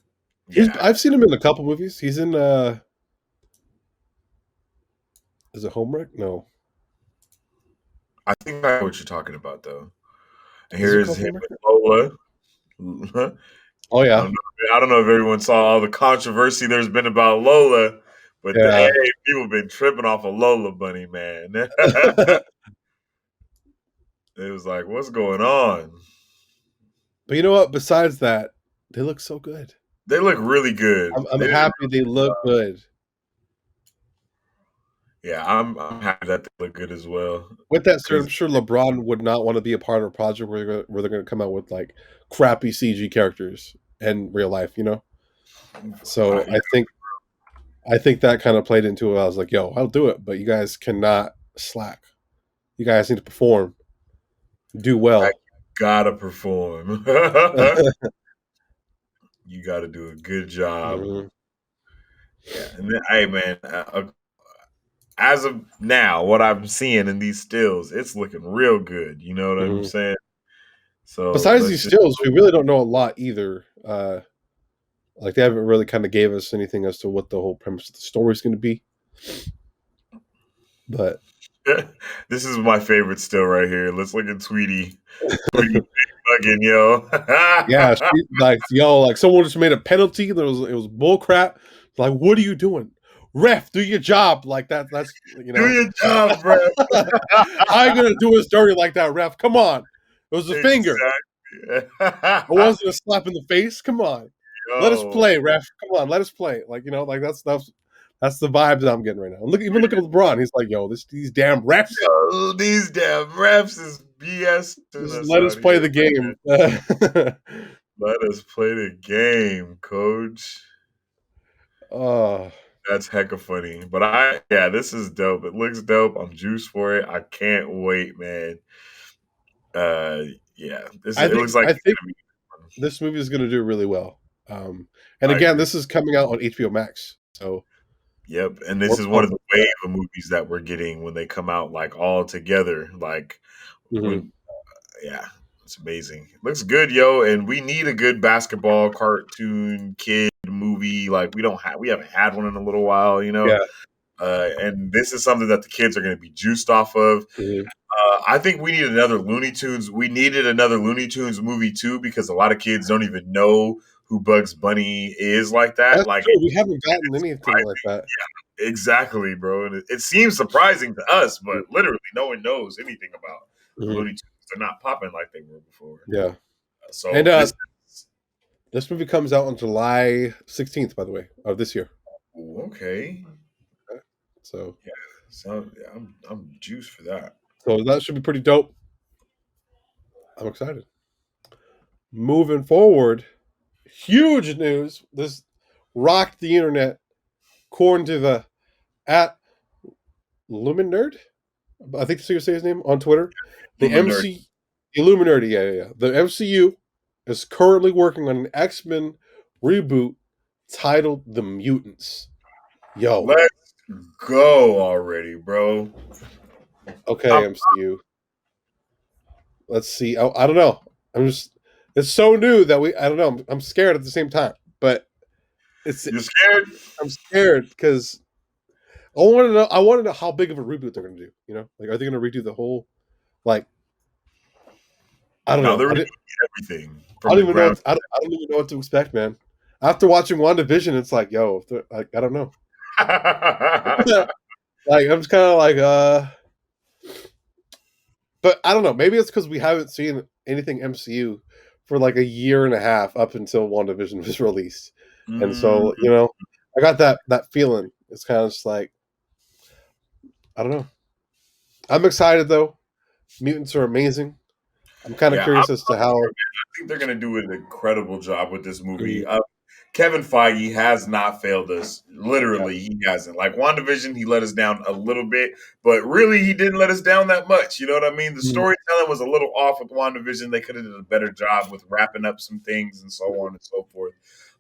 He's yeah. I've seen him in a couple movies. He's in is it Homewreck? No. I think I know what you're talking about though. And Is it here's called him Homewreck? with Lola. Oh I yeah. don't know. I don't know if everyone saw all the controversy there's been about Lola, but hey, Yeah. people been tripping off of Lola Bunny, man. It was like, what's going on? But you know what? Besides that, they look so good. They look really good. I'm They did, happy they look good. yeah, I'm happy that they look good as well. With that said, I'm Because sure LeBron would not want to be a part of a project where they're gonna come out with like crappy CG characters in real life, you know? So I think that kind of played into it. I was like, yo, I'll do it, but you guys cannot slack. You guys need to perform, do I well. gotta perform. You got to do a good job. Mhm, Yeah, and then, hey man, as of now, what I'm seeing in these stills, it's looking real good. You know what I'm mhm. saying? So Besides let's these just stills, we really don't know a lot either. Like they haven't really kind of gave us anything as to what the whole premise of the story is going to be. But this is my favorite still right here. Let's look at Tweety. Tweety bugging, yo. yeah, she, like yo, like someone just made a penalty. It was bull crap. Like, what are you doing, ref? Do your job. Like that. That's Do your job, bro. How you gonna do a story like that, ref? Come on, it was a finger. Exactly. It wasn't a slap in the face. Come on, let us Yo, play, ref. Come on, let us play. Like like that stuff. That's the vibes that I'm getting right now. Even look at LeBron. He's like, yo, these damn refs. yo, these damn refs is BS to Just us let us out play here, the man. game. Let us play the game, coach. Oh, That's hecka funny. But this is dope. It looks dope. I'm juiced for it. I can't wait, man. Uh, yeah, I it think looks like I it's think gonna be fun. this movie is going to do really well. And I again, agree. this is coming out on HBO Max, so Yep, and this we're is one of pumped the up for wave that. of movies that we're getting when they come out like all together. Like Mhm, when, yeah, it's amazing. Looks good, yo. And we need a good basketball cartoon kid movie. Like we haven't had one in a little while, you know. yeah, And this is something that the kids are going to be juiced off of. mhm. I think we need another Looney Tunes. We needed another Looney Tunes movie too because a lot of kids don't even know who Bugs Bunny is like that. That's Like true. We haven't gotten anything like that. Exactly, bro. And it seems surprising to us, but literally no one knows anything about the Mhm. Looney Tunes. They're not popping like they were before. Yeah. And So this movie comes out on July 16th, by the way, of this year. okay. So Yeah. So yeah, I'm juiced for that. that should be pretty dope. I'm excited. Moving forward, huge news. This rocked the internet. According to the at Lumin Nerd, I think that's how you say his name on Twitter. The Luminary. MC Illuminati, yeah. The MCU is currently working on an X-Men reboot titled The Mutants. Yo, Let's go already, bro. okay, MCU. Let's see. I don't know. It's so new that I don't know. I'm scared at the same time, but You're scared? I'm scared because I want to know how big of a reboot they're going to do. You know, like are they going to redo the whole, like, I don't No, know. they're redoing everything I from don't the even know. ground. I don't even know what to expect, man. After watching WandaVision, it's like, yo, like, I don't know. Like, I'm just kind of like, but I don't know. Maybe it's because we haven't seen anything MCU for like a year and a half up until WandaVision was released, and so Mhm. I got that feeling. It's kind of just like, I don't know. I'm excited though. Mutants are amazing. I'm kind of Yeah, curious as to how. I think they're going to do an incredible job with this movie. Mhm. Kevin Feige has not failed us. Yeah. Literally, he hasn't. Like WandaVision, he let us down a little bit, but really, he didn't let us down that much. You know what I mean? The Mhm. storytelling was a little off with WandaVision. They could have done a better job with wrapping up some things and so on and so forth.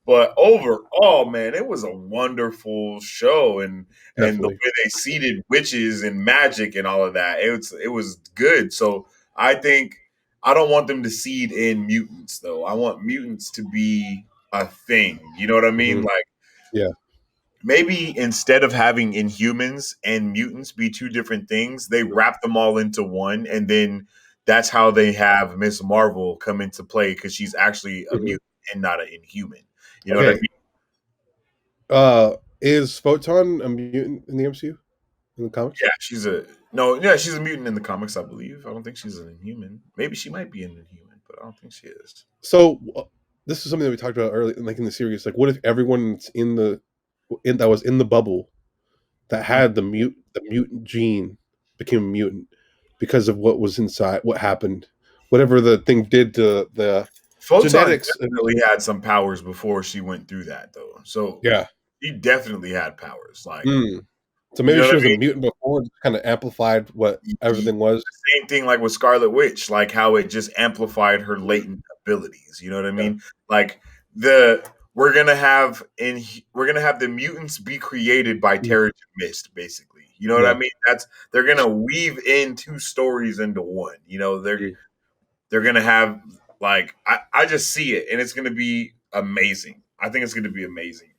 But overall, man, it was a wonderful show, and the Definitely. way they seeded witches and magic and all of that, it was good. So I think I don't want them to seed in mutants though. I want mutants to be a thing. You know what I mean? Mhm. Like Yeah. maybe instead of having Inhumans and mutants be two different things, they wrap them all into one, and then that's how they have Miss Marvel come into play because she's actually a Mhm. mutant and not an Inhuman. You know what I Okay. mean? Is Photon a mutant in the MCU in the comics? Yeah, she's a no, yeah, she's a mutant in the comics, I believe. I don't think she's an Inhuman. Maybe she might be an Inhuman, but I don't think she is. So this is something that we talked about earlier, like in the series. Like, what if everyone's that was in the bubble that had the mutant gene became a mutant because of what was inside, what happened, whatever the thing did to the Photon genetics. definitely had some powers before she went through that, though. So Yeah. she definitely had powers. Like, Mm. So you maybe know what she I was a mutant before, kind of amplified what mean? everything was. Same thing like with Scarlet Witch, like how it just amplified her latent abilities. You know what I Yeah. mean? Like the we're gonna have the mutants be created by Mm. Terrigen Mist, basically. You know what I Yeah. mean? They're gonna weave in two stories into one. You know, Mm. they're gonna have like I just see it and it's gonna be amazing. I think it's gonna be amazing.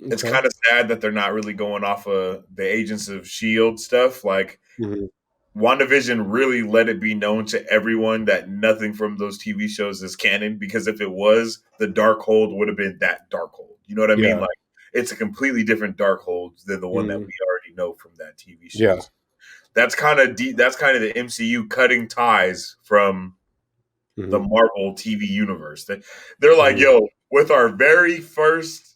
It's Okay. kind of sad that they're not really going off of the Agents of Shield stuff. Like Hmm. WandaVision really let it be known to everyone that nothing from those TV shows is canon because if it was, the Darkhold would have been that Darkhold. You know what I mean? Yeah. Like it's a completely different Darkhold than the one that Mm. we already know from that TV Yeah. shows. That's kind of deep. That's kind of the MCU cutting ties from the Hmm. Marvel TV universe. They're like, Hmm. yo, with our very first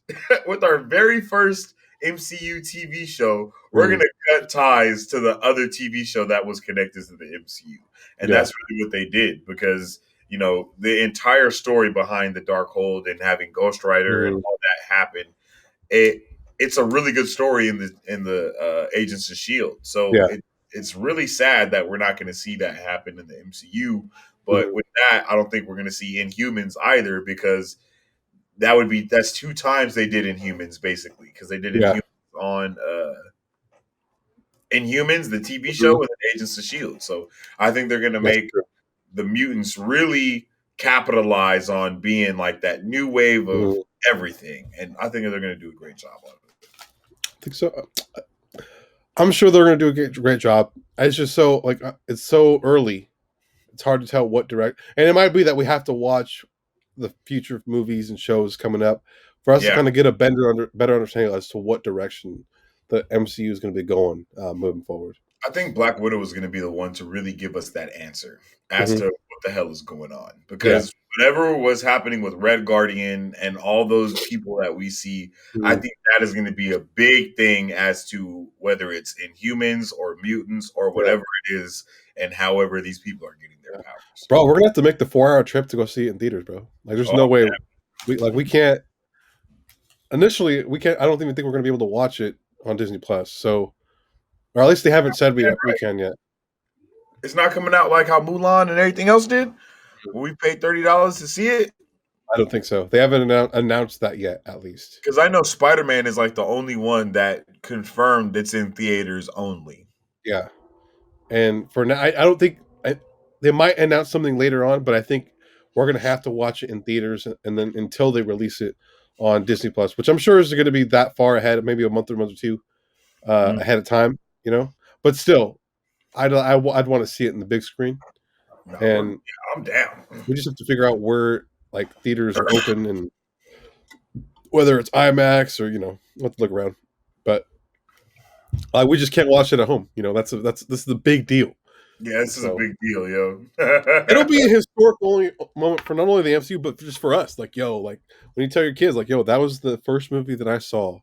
with our very first MCU TV show, we're Mm. gonna cut ties to the other TV show that was connected to the MCU. And Yeah. that's really what they did because the entire story behind the Darkhold and having Ghost Rider and Hmm. all that happen, it's a really good story in the Agents of Shield. So Yeah. it's really sad that we're not going to see that happen in the MCU. But Hmm. with that, I don't think we're going to see Inhumans either because that's two times they did Inhumans basically because they did Yeah. Inhumans on Inhumans, the TV Hmm. show, and Agents of Shield. So I think they're going to That's make true. the mutants really capitalize on being like that new wave of Mhm. everything, and I think they're going to do a great job on it. I think so. I'm sure they're going to do a great job. It's just so like it's so early. It's hard to tell what direct, and it might be that we have to watch the future movies and shows coming up for us to Yeah. kind of get a better understanding as to what direction the MCU is going to be going moving forward. I think Black Widow is going to be the one to really give us that answer as to what the hell is going on. Because whatever was happening with Red Guardian and all those people that we see, I think that is going to be a big thing as to whether it's Inhumans or mutants or whatever it is, and however these people are getting their powers. Bro, we're gonna have to make the 4-hour trip to go see it in theaters, bro. Like, there's no way we can't. Initially, we can't. I don't even think we're gonna be able to watch it on Disney Plus. So, or at least they haven't said we can yet. It's not coming out like how Mulan and everything else did. When we paid $30 to see it. I don't think so. They haven't announced that yet, at least. Because I know Spider-Man is like the only one that confirmed it's in theaters only. Yeah, and for now, I don't think they might announce something later on, but I think we're gonna have to watch it in theaters, and then until they release it on Disney Plus, which I'm sure is going to be that far ahead, maybe a month or two ahead of time, you know. But still, I'd want to see it in the big screen, and I'm down. We just have to figure out where like theaters are open and whether it's IMAX or we'll have to look around. But we just can't watch it at home. This is the big deal. Yeah, this is a big deal, yo. It'll be a historic moment for not only the MCU but just for us. Like, when you tell your kids, like, that was the first movie that I saw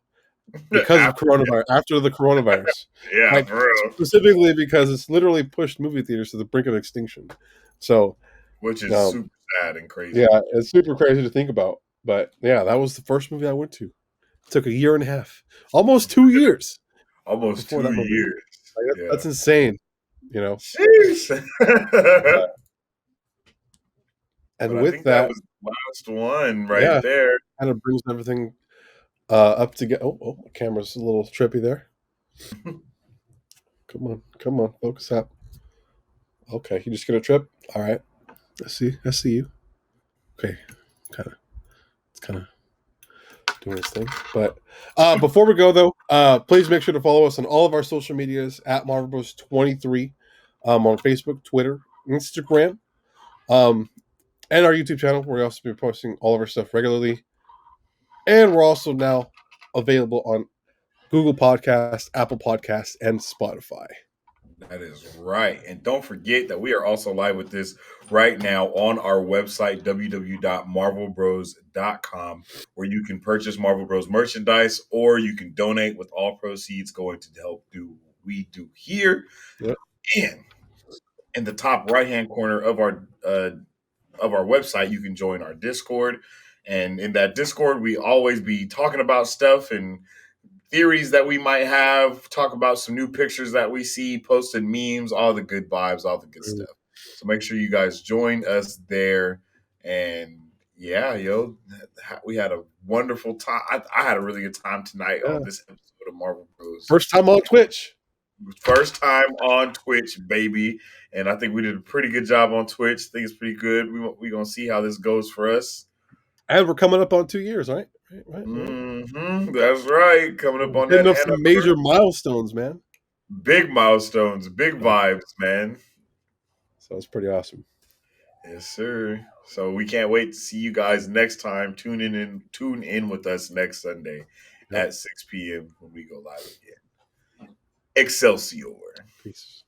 because of coronavirus. After the coronavirus, yeah, for real. Specifically because it's literally pushed movie theaters to the brink of extinction. So, which is super sad and crazy. Yeah, it's super crazy to think about. But yeah, that was the first movie I went to. It took a year and a half, almost 2 years. Almost 2 years. Like, that's insane. Jeez. And with that was the last one there. Kind of brings everything up together. Oh, the camera's a little trippy there. Come on, focus up. Okay, you just gonna trip? All right. I see you. Okay, it's kind of doing its thing. But before we go though, please make sure to follow us on all of our social medias at Marvel Bros 23 on Facebook, Twitter, Instagram, and our YouTube channel, where we also be posting all of our stuff regularly. And we're also now available on Google Podcasts, Apple Podcasts, and Spotify. That is right. And don't forget that we are also live with this right now on our website, www.marvelbros.com, where you can purchase Marvel Bros merchandise, or you can donate with all proceeds going to help do what we do here. Yep. And in the top right-hand corner of our website, you can join our Discord. And in that Discord, we always be talking about stuff and theories that we might have, talk about some new pictures that we see, posted memes, all the good vibes, all the good stuff. So make sure you guys join us there. And yeah, we had a wonderful time. I had a really good time tonight on this episode of Marvel Bros. First time on Twitch. First time on Twitch, baby. And I think we did a pretty good job on Twitch. I think it's pretty good. We're going to see how this goes for us. And we're coming up on 2 years, right? Mm-hmm. That's right. Coming up on that. Some major milestones, man. Big milestones, big vibes, man. So it's pretty awesome. Yes, sir. So we can't wait to see you guys next time. Tune in with us next Sunday at 6 p.m. when we go live again. Excelsior. Peace.